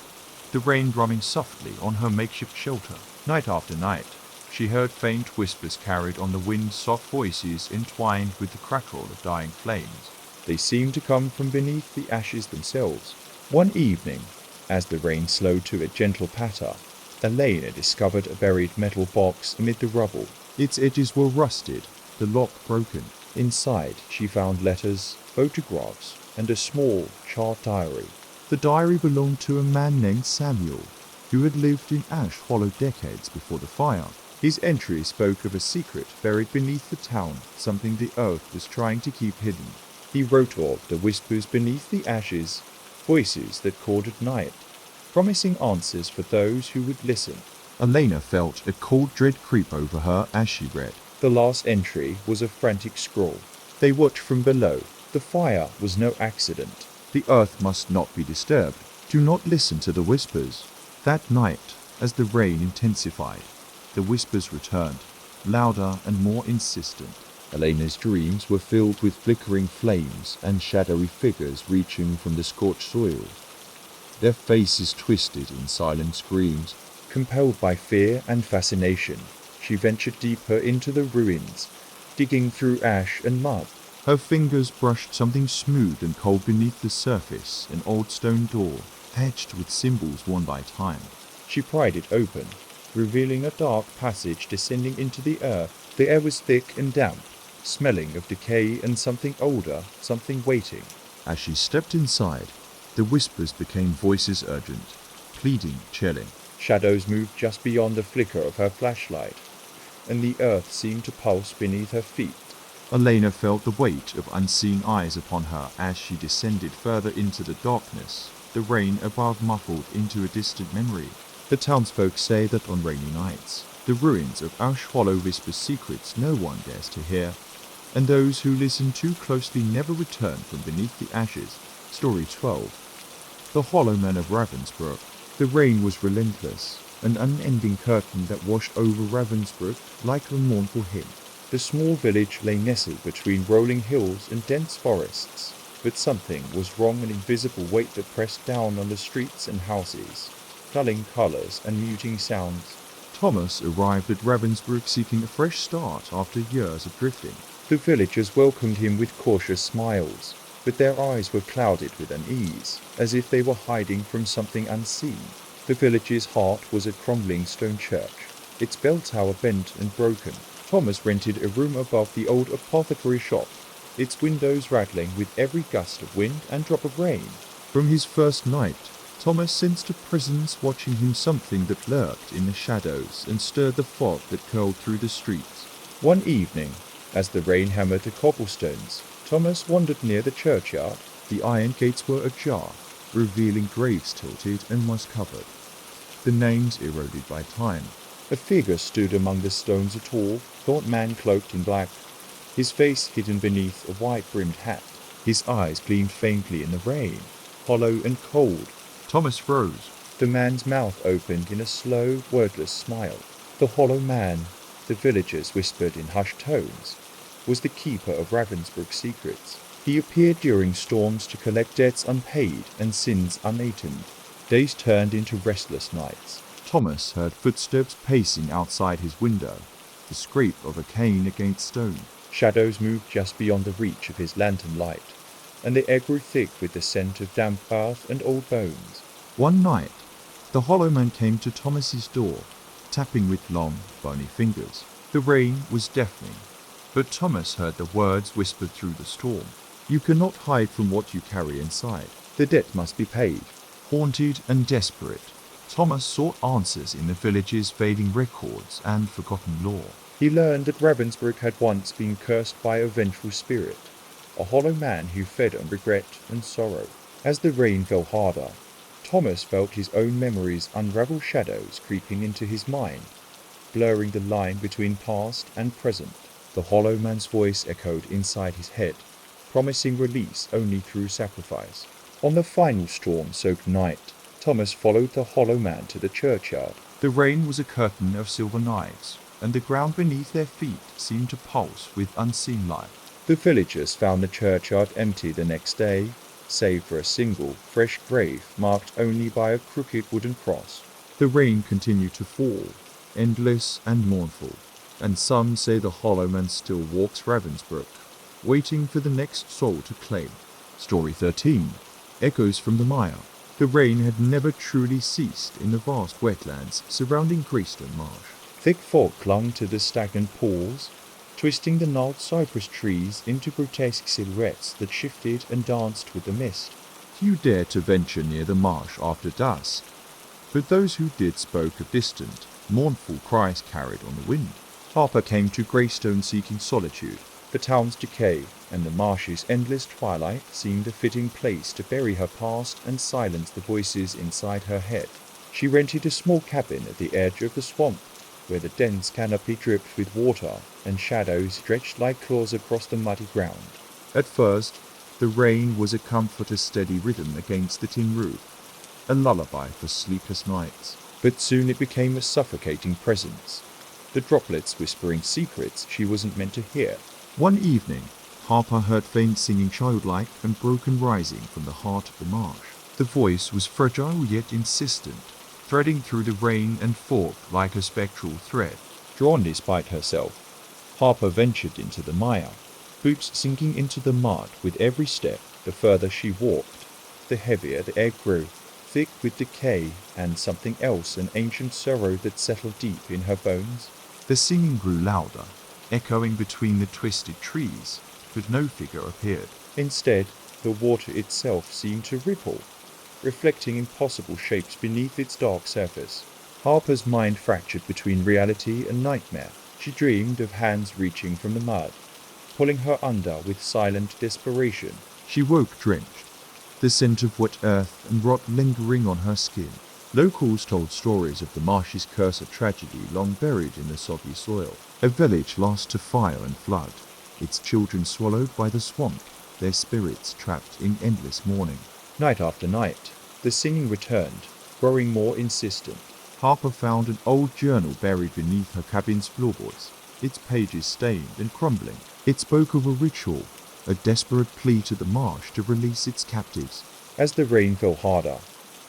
the rain drumming softly on her makeshift shelter. Night after night, she heard faint whispers carried on the wind, soft voices entwined with the crackle of dying flames. They seemed to come from beneath the ashes themselves. One evening, as the rain slowed to a gentle patter, Elena discovered a buried metal box amid the rubble. Its edges were rusted, the lock broken. Inside, she found letters, photographs, and a small, charred diary. The diary belonged to a man named Samuel, who had lived in Ash Hollow decades before the fire. His entry spoke of a secret buried beneath the town, something the earth was trying to keep hidden. He wrote of the whispers beneath the ashes, voices that called at night, promising answers for those who would listen. Elena felt a cold dread creep over her as she read. The last entry was a frantic scrawl. They watched from below. The fire was no accident. The earth must not be disturbed. Do not listen to the whispers. That night, as the rain intensified, the whispers returned, louder and more insistent. Elena's dreams were filled with flickering flames and shadowy figures reaching from the scorched soil, their faces twisted in silent screams. Compelled by fear and fascination, she ventured deeper into the ruins, digging through ash and mud. Her fingers brushed something smooth and cold beneath the surface, an old stone door, etched with symbols worn by time. She pried it open, revealing a dark passage descending into the earth. The air was thick and damp, smelling of decay and something older, something waiting. As she stepped inside, the whispers became voices urgent, pleading, chilling. Shadows moved just beyond the flicker of her flashlight, and the earth seemed to pulse beneath her feet. Elena felt the weight of unseen eyes upon her as she descended further into the darkness, the rain above muffled into a distant memory. The townsfolk say that on rainy nights, the ruins of Ash Hollow whisper secrets no one dares to hear, and those who listen too closely never return from beneath the ashes. Story 12. The Hollow Men of Ravensbrück. The rain was relentless, an unending curtain that washed over Ravensbrück like a mournful hymn. The small village lay nestled between rolling hills and dense forests, but something was wrong, an invisible weight that pressed down on the streets and houses, dulling colors and muting sounds. Thomas arrived at Ravensbrück seeking a fresh start after years of drifting. The villagers welcomed him with cautious smiles, but their eyes were clouded with unease, as if they were hiding from something unseen. The village's heart was a crumbling stone church, its bell tower bent and broken. Thomas rented a room above the old apothecary shop, its windows rattling with every gust of wind and drop of rain. From his first night, Thomas sensed a presence watching him, something that lurked in the shadows and stirred the fog that curled through the streets. One evening, as the rain hammered the cobblestones, Thomas wandered near the churchyard. The iron gates were ajar, revealing graves tilted and moss-covered, the names eroded by time. A figure stood among the stones, a tall, gaunt man cloaked in black, his face hidden beneath a wide-brimmed hat. His eyes gleamed faintly in the rain, hollow and cold. Thomas froze. The man's mouth opened in a slow, wordless smile. The hollow man, the villagers whispered in hushed tones, was the keeper of Ravensbrück's secrets. He appeared during storms to collect debts unpaid and sins unatoned. Days turned into restless nights. Thomas heard footsteps pacing outside his window, the scrape of a cane against stone. Shadows moved just beyond the reach of his lantern light, and the air grew thick with the scent of damp earth and old bones. One night, the hollow man came to Thomas's door, tapping with long, bony fingers. The rain was deafening, but Thomas heard the words whispered through the storm. You cannot hide from what you carry inside. The debt must be paid. Haunted and desperate, Thomas sought answers in the village's fading records and forgotten lore. He learned that Ravensbrück had once been cursed by a vengeful spirit, a hollow man who fed on regret and sorrow. As the rain fell harder, Thomas felt his own memories unravel, shadows creeping into his mind, blurring the line between past and present. The hollow man's voice echoed inside his head, promising release only through sacrifice. On the final storm-soaked night, Thomas followed the hollow man to the churchyard. The rain was a curtain of silver knives, and the ground beneath their feet seemed to pulse with unseen life. The villagers found the churchyard empty the next day, save for a single, fresh grave marked only by a crooked wooden cross. The rain continued to fall, endless and mournful, and some say the hollow man still walks Ravensbrück, waiting for the next soul to claim. Story 13. Echoes from the mire. The rain had never truly ceased in the vast wetlands surrounding Greystone Marsh. Thick fog clung to the stagnant pools, twisting the gnarled cypress trees into grotesque silhouettes that shifted and danced with the mist. Few dared to venture near the marsh after dusk, but those who did spoke of distant, mournful cries carried on the wind. Harper came to Greystone seeking solitude. The town's decay and the marsh's endless twilight seemed a fitting place to bury her past and silence the voices inside her head. She rented a small cabin at the edge of the swamp, where the dense canopy dripped with water and shadows stretched like claws across the muddy ground. At first, the rain was a comfort, a steady rhythm against the tin roof, a lullaby for sleepless nights. But soon it became a suffocating presence, the droplets whispering secrets she wasn't meant to hear. One evening, Harper heard faint singing, childlike and broken, rising from the heart of the marsh. The voice was fragile yet insistent, threading through the rain and fog like a spectral thread. Drawn despite herself, Harper ventured into the mire, boots sinking into the mud with every step. The further she walked, the heavier the air grew, thick with decay and something else, an ancient sorrow that settled deep in her bones. The singing grew louder, echoing between the twisted trees, but no figure appeared. Instead, the water itself seemed to ripple, reflecting impossible shapes beneath its dark surface. Harper's mind fractured between reality and nightmare. She dreamed of hands reaching from the mud, pulling her under with silent desperation. She woke drenched, the scent of wet earth and rot lingering on her skin. Locals told stories of the marsh's curse, of tragedy long buried in the soggy soil. A village lost to fire and flood, its children swallowed by the swamp, their spirits trapped in endless mourning. Night after night, the singing returned, growing more insistent. Harper found an old journal buried beneath her cabin's floorboards. its pages stained and crumbling. It spoke of a ritual, a desperate plea to the marsh to release its captives. As the rain fell harder,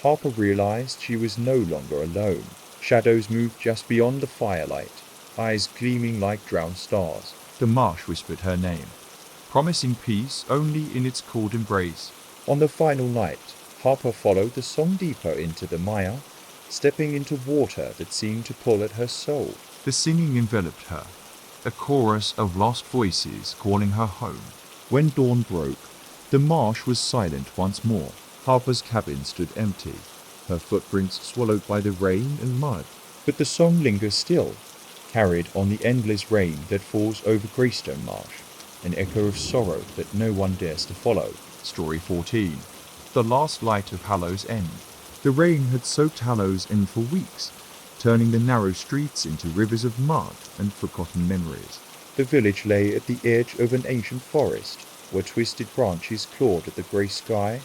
Harper realized she was no longer alone. Shadows moved just beyond the firelight, eyes gleaming like drowned stars. The marsh whispered her name, promising peace only in its cold embrace. On the final night, Harper followed the song deeper into the mire, stepping into water that seemed to pull at her soul. The singing enveloped her, a chorus of lost voices calling her home. When dawn broke, the marsh was silent once more. Harper's cabin stood empty, her footprints swallowed by the rain and mud. But the song lingers still, carried on the endless rain that falls over Greystone Marsh, an echo of sorrow that no one dares to follow. Story 14. The Last Light of Hallows End. The rain had soaked Hallows End for weeks, turning the narrow streets into rivers of mud and forgotten memories. The village lay at the edge of an ancient forest, where twisted branches clawed at the grey sky,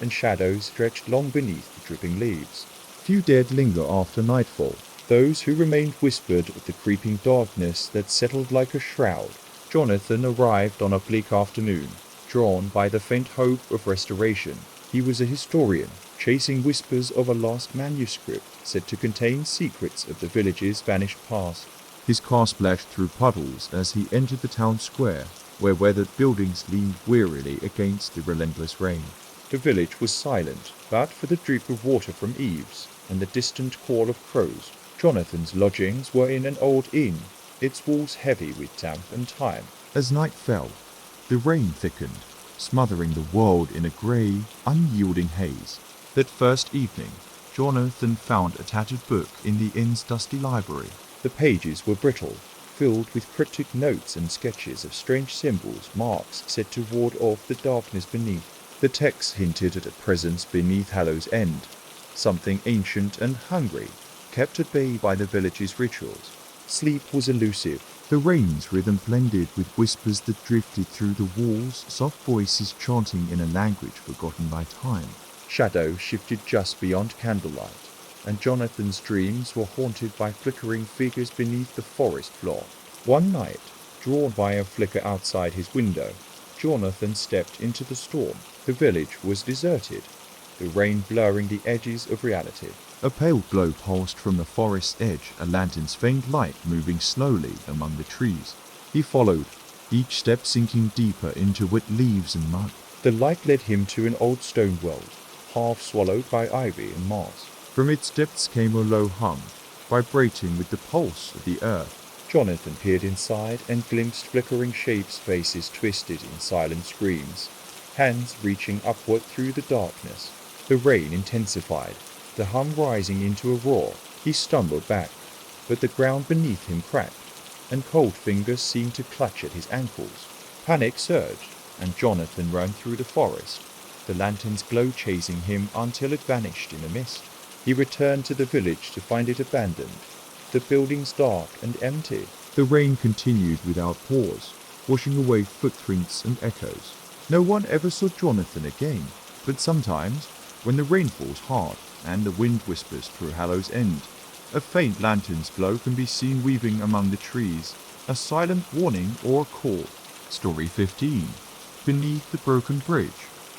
and shadows stretched long beneath the dripping leaves. Few dared linger after nightfall. Those who remained whispered of the creeping darkness that settled like a shroud. Jonathan arrived on a bleak afternoon, drawn by the faint hope of restoration. He was a historian, chasing whispers of a lost manuscript said to contain secrets of the village's vanished past. His car splashed through puddles as he entered the town square, where weathered buildings leaned wearily against the relentless rain. The village was silent, but for the drip of water from eaves and the distant call of crows. Jonathan's lodgings were in an old inn, its walls heavy with damp and time. As night fell, the rain thickened, smothering the world in a grey, unyielding haze. That first evening, Jonathan found a tattered book in the inn's dusty library. The pages were brittle, filled with cryptic notes and sketches of strange symbols, marks set to ward off the darkness beneath. The text hinted at a presence beneath Hallows End, something ancient and hungry, kept at bay by the village's rituals. Sleep was elusive. The rain's rhythm blended with whispers that drifted through the walls, soft voices chanting in a language forgotten by time. Shadow shifted just beyond candlelight, and Jonathan's dreams were haunted by flickering figures beneath the forest floor. One night, drawn by a flicker outside his window, Jonathan stepped into the storm. The village was deserted, the rain blurring the edges of reality. A pale glow pulsed from the forest's edge, a lantern's faint light moving slowly among the trees. He followed, each step sinking deeper into wet leaves and mud. The light led him to an old stone world, half swallowed by ivy and moss. From its depths came a low hum, vibrating with the pulse of the earth. Jonathan peered inside and glimpsed flickering shapes, faces twisted in silent screams, hands reaching upward through the darkness. The rain intensified, the hum rising into a roar. He stumbled back, but the ground beneath him cracked, and cold fingers seemed to clutch at his ankles. Panic surged, and Jonathan ran through the forest, the lantern's glow chasing him until it vanished in a mist. He returned to the village to find it abandoned, the buildings dark and empty. The rain continued without pause, washing away footprints and echoes. No one ever saw Jonathan again, but sometimes, when the rain falls hard and the wind whispers through Hallows End, a faint lantern's glow can be seen weaving among the trees, a silent warning or a call. Story 15. Beneath the Broken Bridge.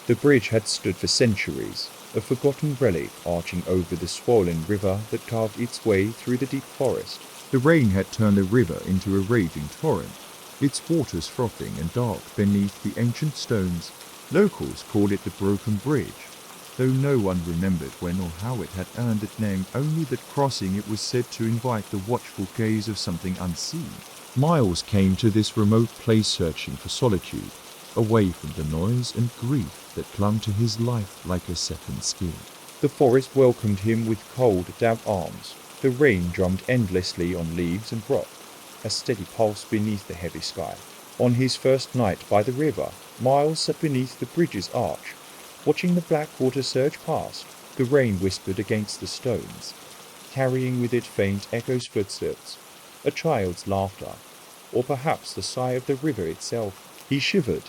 The bridge had stood for centuries, a forgotten relic arching over the swollen river that carved its way through the deep forest. The rain had turned the river into a raging torrent, its waters frothing and dark beneath the ancient stones. Locals called it the Broken Bridge, though no one remembered when or how it had earned its name, only that crossing it was said to invite the watchful gaze of something unseen. Miles came to this remote place searching for solitude, away from the noise and grief that clung to his life like a second skin. The forest welcomed him with cold, damp arms. The rain drummed endlessly on leaves and rock, a steady pulse beneath the heavy sky. On his first night by the river, Miles sat beneath the bridge's arch, watching the black water surge past. The rain whispered against the stones, carrying with it faint echoes, footsteps, a child's laughter, or perhaps the sigh of the river itself. He shivered,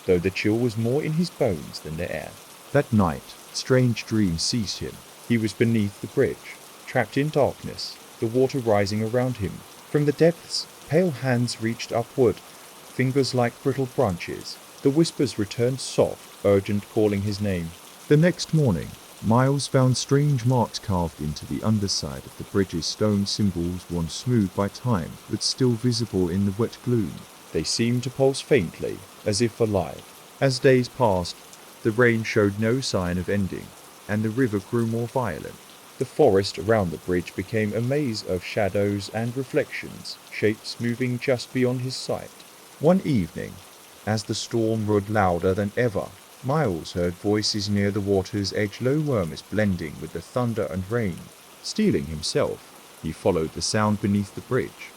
though the chill was more in his bones than the air. That night, strange dreams seized him. He was beneath the bridge, trapped in darkness, the water rising around him. From the depths, Pale hands reached upward, fingers like brittle branches. The whispers returned soft, urgent, calling his name. The next morning, Miles found strange marks carved into the underside of the bridge's stone symbols, once smooth by time, but still visible in the wet gloom. They seemed to pulse faintly, as if alive. As days passed, the rain showed no sign of ending, and the river grew more violent. The forest around the bridge became a maze of shadows and reflections, shapes moving just beyond his sight. One evening, as the storm roared louder than ever, Miles heard voices near the water's edge, low murmurs blending with the thunder and rain. Steeling himself, he followed the sound beneath the bridge,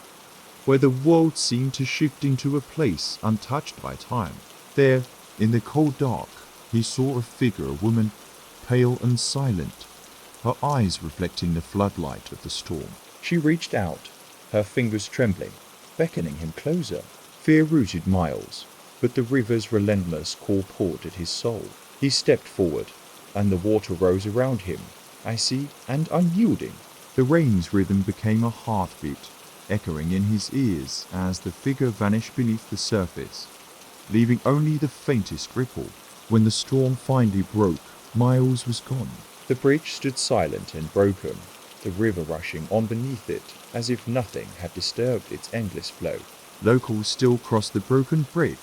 where the world seemed to shift into a place untouched by time. There, in the cold dark, he saw a figure, a woman, pale and silent, her eyes reflecting the floodlight of the storm. She reached out, her fingers trembling, beckoning him closer. Fear rooted Miles, but the river's relentless call pulled at his soul. He stepped forward, and the water rose around him, icy and unyielding. The rain's rhythm became a heartbeat, echoing in his ears as the figure vanished beneath the surface, leaving only the faintest ripple. When the storm finally broke, Miles was gone. The bridge stood silent and broken, the river rushing on beneath it, as if nothing had disturbed its endless flow. Locals still crossed the broken bridge,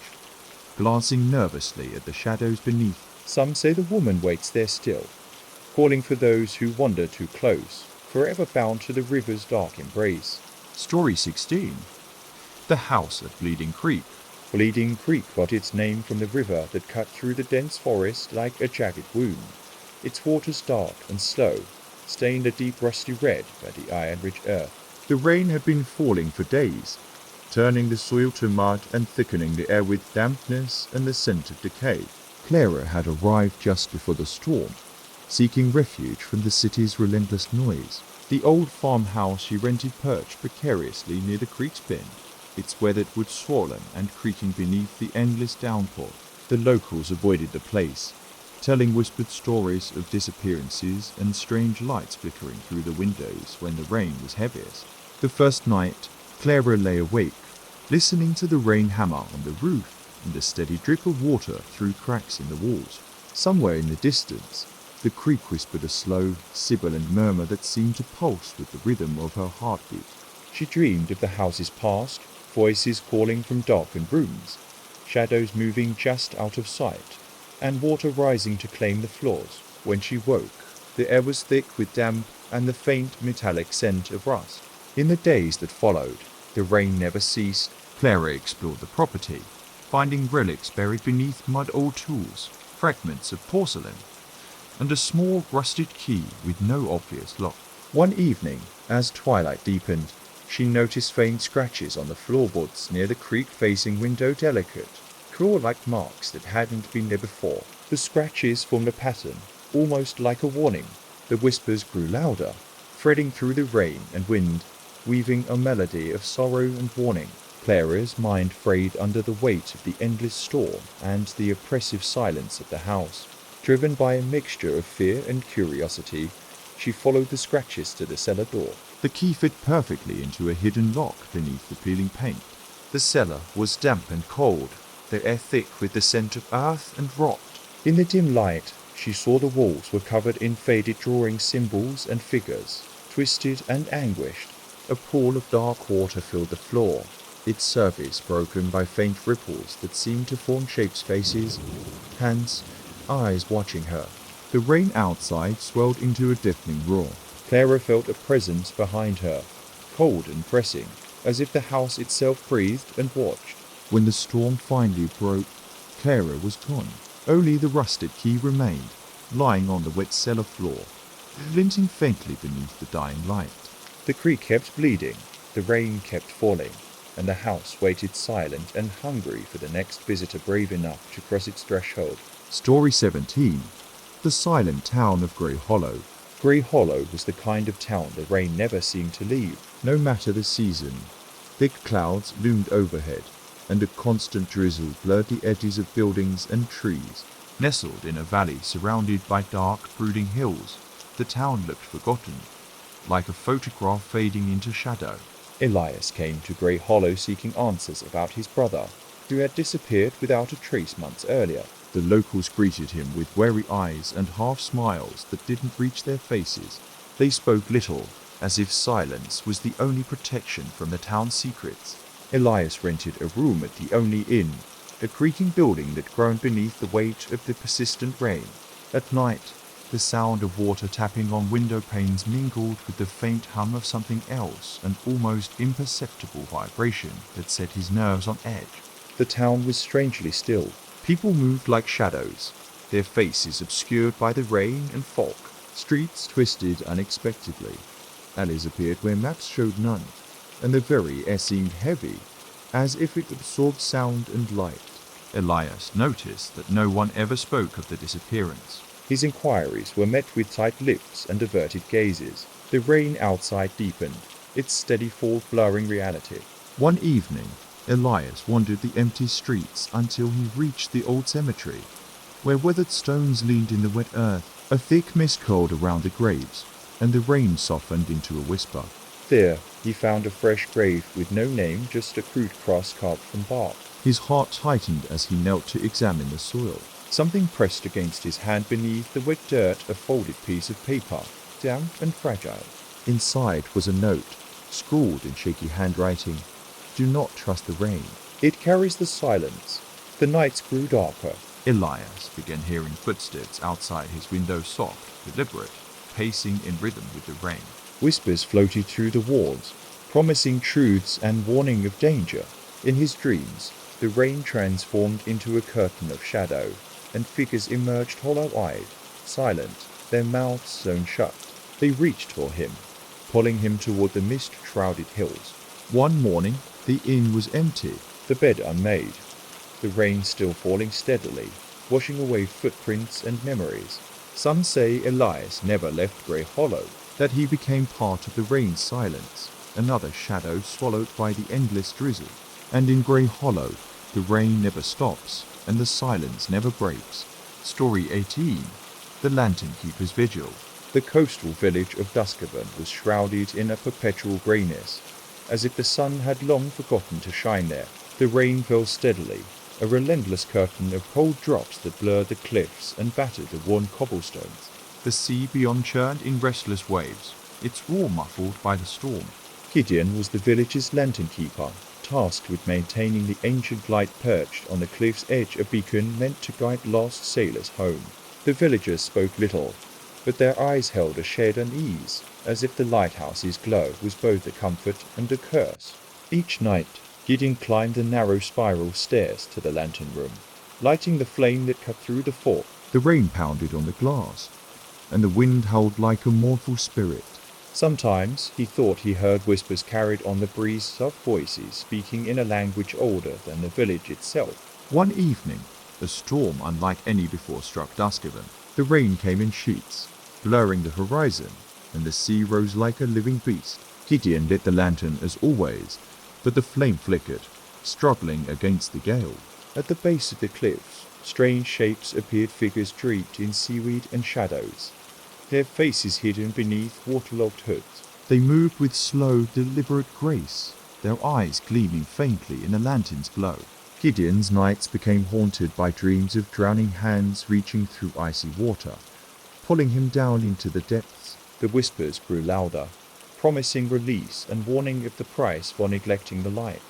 glancing nervously at the shadows beneath. Some say the woman waits there still, calling for those who wander too close, forever bound to the river's dark embrace. Story 16. The House at Bleeding Creek. Bleeding Creek got its name from the river that cut through the dense forest like a jagged wound. Its waters dark and slow, stained a deep rusty red by the iron-rich earth. The rain had been falling for days, turning the soil to mud and thickening the air with dampness and the scent of decay. Clara had arrived just before the storm, seeking refuge from the city's relentless noise. The old farmhouse she rented perched precariously near the creek's bend, its weathered wood swollen and creaking beneath the endless downpour. The locals avoided the place, telling whispered stories of disappearances and strange lights flickering through the windows when the rain was heaviest. The first night, Clara lay awake, listening to the rain hammer on the roof and the steady drip of water through cracks in the walls. Somewhere in the distance, the creek whispered a slow, sibilant murmur that seemed to pulse with the rhythm of her heartbeat. She dreamed of the houses past, voices calling from darkened rooms, shadows moving just out of sight, and water rising to claim the floors. When she woke, the air was thick with damp and the faint metallic scent of rust. In the days that followed, the rain never ceased. Clara explored the property, finding relics buried beneath mud-old tools, fragments of porcelain, and a small rusted key with no obvious lock. One evening, as twilight deepened, she noticed faint scratches on the floorboards near the creek-facing window, delicate, claw-like marks that hadn't been there before. The scratches formed a pattern, almost like a warning. The whispers grew louder, threading through the rain and wind, weaving a melody of sorrow and warning. Clara's mind frayed under the weight of the endless storm and the oppressive silence of the house. Driven by a mixture of fear and curiosity, she followed the scratches to the cellar door. The key fit perfectly into a hidden lock beneath the peeling paint. The cellar was damp and cold, the air thick with the scent of earth and rot. In the dim light, she saw the walls were covered in faded drawing symbols and figures, twisted and anguished. A pool of dark water filled the floor, its surface broken by faint ripples that seemed to form shapes, faces, hands, eyes watching her. The rain outside swelled into a deafening roar. Clara felt a presence behind her, cold and pressing, as if the house itself breathed and watched. When the storm finally broke, Clara was gone. Only the rusted key remained, lying on the wet cellar floor, glinting faintly beneath the dying light. The creek kept bleeding, the rain kept falling, and the house waited silent and hungry for the next visitor brave enough to cross its threshold. Story 17. The Silent Town of Grey Hollow. Grey Hollow was the kind of town the rain never seemed to leave, no matter the season. Thick clouds loomed overhead, and a constant drizzle blurred the edges of buildings and trees. Nestled in a valley surrounded by dark, brooding hills, the town looked forgotten, like a photograph fading into shadow. Elias came to Grey Hollow seeking answers about his brother, who had disappeared without a trace months earlier. The locals greeted him with wary eyes and half smiles that didn't reach their faces. They spoke little, as if silence was the only protection from the town's secrets. Elias rented a room at the only inn, a creaking building that groaned beneath the weight of the persistent rain. At night, the sound of water tapping on window panes mingled with the faint hum of something else, an almost imperceptible vibration that set his nerves on edge. The town was strangely still. People moved like shadows, their faces obscured by the rain and fog. Streets twisted unexpectedly. Alleys appeared where maps showed none, and the very air seemed heavy, as if it absorbed sound and light. Elias noticed that no one ever spoke of the disappearance. His inquiries were met with tight lips and averted gazes. The rain outside deepened, its steady fall blurring reality. One evening, Elias wandered the empty streets until he reached the old cemetery, where weathered stones leaned in the wet earth. A thick mist curled around the graves, and the rain softened into a whisper. There, he found a fresh grave with no name, just a crude cross carved from bark. His heart tightened as he knelt to examine the soil. Something pressed against his hand beneath the wet dirt, a folded piece of paper, damp and fragile. Inside was a note, scrawled in shaky handwriting. Do not trust the rain. It carries the silence. The nights grew darker. Elias began hearing footsteps outside his window, soft, deliberate, pacing in rhythm with the rain. Whispers floated through the walls, promising truths and warning of danger. In his dreams, the rain transformed into a curtain of shadow, and figures emerged hollow-eyed, silent, their mouths sewn shut. They reached for him, pulling him toward the mist-shrouded hills. One morning, the inn was empty, the bed unmade, the rain still falling steadily, washing away footprints and memories. Some say Elias never left Grey Hollow, that he became part of the rain's silence, another shadow swallowed by the endless drizzle. And in Grey Hollow, the rain never stops, and the silence never breaks. Story 18. The Lantern Keeper's Vigil. The coastal village of Duskovan was shrouded in a perpetual greyness, as if the sun had long forgotten to shine there. The rain fell steadily, a relentless curtain of cold drops that blurred the cliffs and battered the worn cobblestones. The sea beyond churned in restless waves, its roar muffled by the storm. Gideon was the village's lantern keeper, tasked with maintaining the ancient light perched on the cliff's edge, a beacon meant to guide lost sailors home. The villagers spoke little, but their eyes held a shared unease, as if the lighthouse's glow was both a comfort and a curse. Each night, Gideon climbed the narrow spiral stairs to the lantern room, lighting the flame that cut through the fog. The rain pounded on the glass, and the wind howled like a mournful spirit. Sometimes he thought he heard whispers carried on the breeze, soft voices speaking in a language older than the village itself. One evening, a storm unlike any before struck Duskovan. The rain came in sheets, blurring the horizon, and the sea rose like a living beast. Gideon lit the lantern as always, but the flame flickered, struggling against the gale. At the base of the cliffs, strange shapes appeared, figures draped in seaweed and shadows, their faces hidden beneath waterlogged hoods. They moved with slow, deliberate grace, their eyes gleaming faintly in the lantern's glow. Gideon's nights became haunted by dreams of drowning hands reaching through icy water, pulling him down into the depths. The whispers grew louder, promising release and warning of the price for neglecting the light.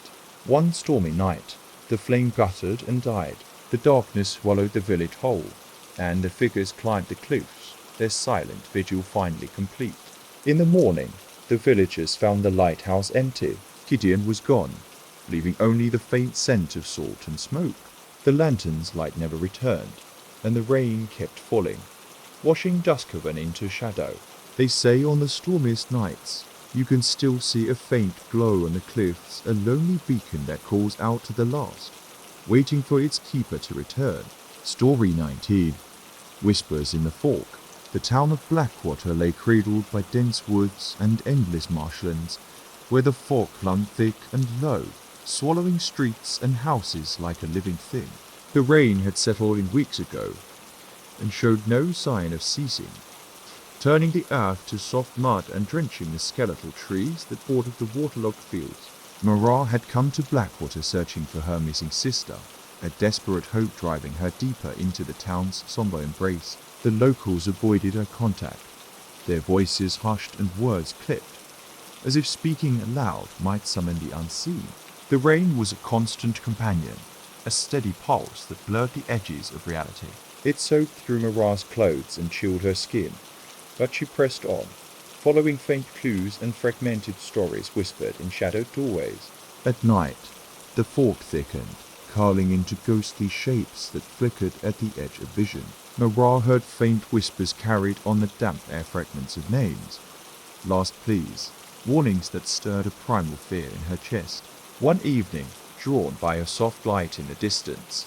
One stormy night, the flame guttered and died. The darkness swallowed the village whole, and the figures climbed the cliffs, their silent vigil finally complete. In the morning, the villagers found the lighthouse empty. Gideon was gone, leaving only the faint scent of salt and smoke. The lantern's light never returned, and the rain kept falling, washing Duskovan into shadow. They say on the stormiest nights, you can still see a faint glow on the cliffs, a lonely beacon that calls out to the last, waiting for its keeper to return. Story 19. Whispers in the Fork. The town of Blackwater lay cradled by dense woods and endless marshlands, where the fog clung thick and low, swallowing streets and houses like a living thing. The rain had settled in weeks ago, and showed no sign of ceasing. turning the earth to soft mud and drenching the skeletal trees that bordered the waterlogged fields. Mara had come to Blackwater searching for her missing sister, a desperate hope driving her deeper into the town's somber embrace. The locals avoided her contact, their voices hushed and words clipped, as if speaking aloud might summon the unseen. The rain was a constant companion, a steady pulse that blurred the edges of reality. It soaked through Mara's clothes and chilled her skin, but she pressed on, following faint clues and fragmented stories whispered in shadowed doorways. At night, the fog thickened, curling into ghostly shapes that flickered at the edge of vision. Mara heard faint whispers carried on the damp air, fragments of names, last pleas, warnings that stirred a primal fear in her chest. One evening, drawn by a soft light in the distance,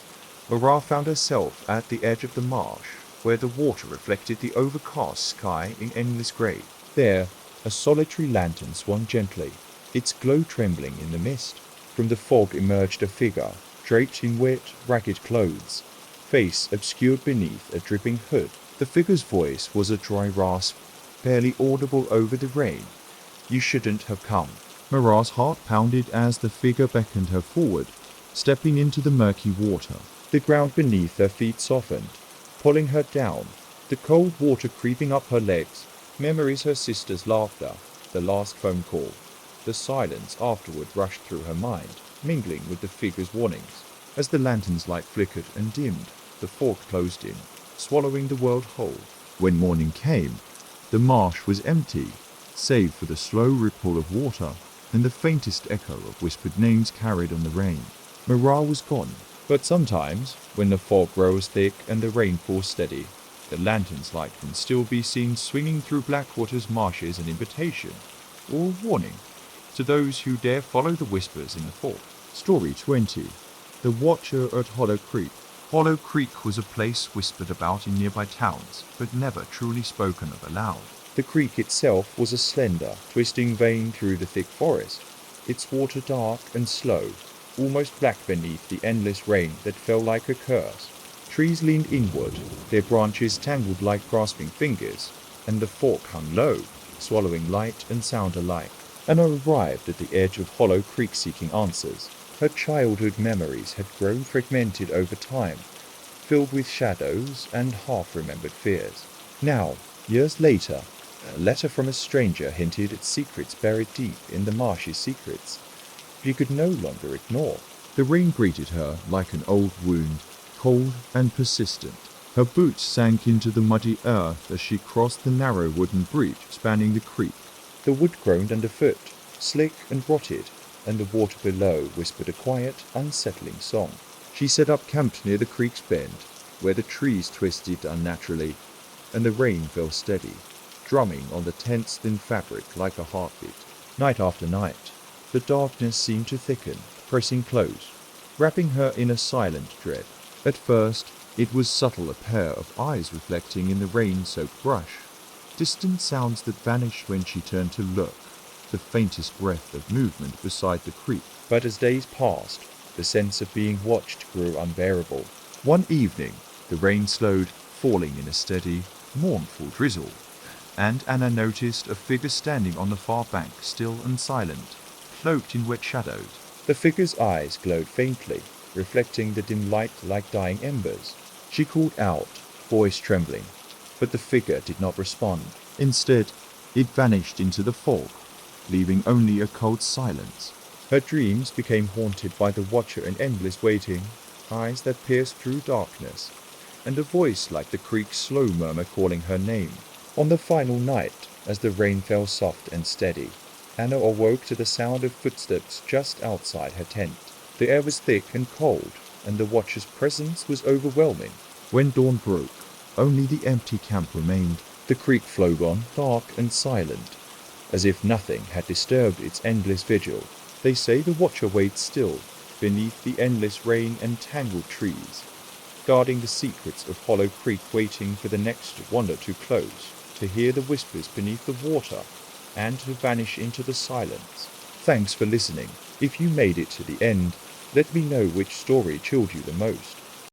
Mara found herself at the edge of the marsh, where the water reflected the overcast sky in endless grey. There, a solitary lantern swung gently, its glow trembling in the mist. From the fog emerged a figure, draped in wet, ragged clothes, face obscured beneath a dripping hood. The figure's voice was a dry rasp, barely audible over the rain. "You shouldn't have come." Mara's heart pounded as the figure beckoned her forward, stepping into the murky water. The ground beneath her feet softened, pulling her down, the cold water creeping up her legs. Memories her sister's laughter, the last phone call, the silence afterward rushed through her mind, mingling with the figure's warnings. As the lantern's light flickered and dimmed, the fog closed in, swallowing the world whole. When morning came, the marsh was empty, save for the slow ripple of water and the faintest echo of whispered names carried on the rain. Mara was gone, but sometimes, when the fog rose thick and the rainfall steady, the lantern's light can still be seen swinging through Blackwater's marshes, an invitation, or a warning, to those who dare follow the whispers in the fog. Story 20. The Watcher at Hollow Creek. Hollow Creek was a place whispered about in nearby towns, but never truly spoken of aloud. The creek itself was a slender, twisting vein through the thick forest, its water dark and slow, almost black beneath the endless rain that fell like a curse. Trees leaned inward, their branches tangled like grasping fingers, and the fork hung low, swallowing light and sound alike. Anna arrived at the edge of Hollow Creek seeking answers. Her childhood memories had grown fragmented over time, filled with shadows and half-remembered fears. Now, years later, a letter from a stranger hinted at secrets buried deep in the marsh's secrets she could no longer ignore. The rain greeted her like an old wound, cold and persistent. Her boots sank into the muddy earth as she crossed the narrow wooden bridge spanning the creek. The wood groaned underfoot, slick and rotted, and the water below whispered a quiet, unsettling song. She set up camp near the creek's bend, where the trees twisted unnaturally, and the rain fell steady, drumming on the tense thin fabric like a heartbeat. Night after night, the darkness seemed to thicken, pressing close, wrapping her in a silent dread. At first, it was subtle, a pair of eyes reflecting in the rain-soaked brush, distant sounds that vanished when she turned to look, the faintest breath of movement beside the creek. But as days passed, the sense of being watched grew unbearable. One evening, the rain slowed, falling in a steady, mournful drizzle, and Anna noticed a figure standing on the far bank, still and silent, cloaked in wet shadows. The figure's eyes glowed faintly, reflecting the dim light like dying embers. She called out, voice trembling, but the figure did not respond. Instead, it vanished into the fog, leaving only a cold silence. Her dreams became haunted by the watcher in endless waiting, eyes that pierced through darkness, and a voice like the creek's slow murmur calling her name. On the final night, as the rain fell soft and steady, Anna awoke to the sound of footsteps just outside her tent. The air was thick and cold, and the watcher's presence was overwhelming. When dawn broke, only the empty camp remained. The creek flowed on, dark and silent, as if nothing had disturbed its endless vigil. They say the watcher waits still, beneath the endless rain and tangled trees, guarding the secrets of Hollow Creek, waiting for the next wonder to close, to hear the whispers beneath the water, and to vanish into the silence. Thanks for listening. If you made it to the end, let me know which story chilled you the most.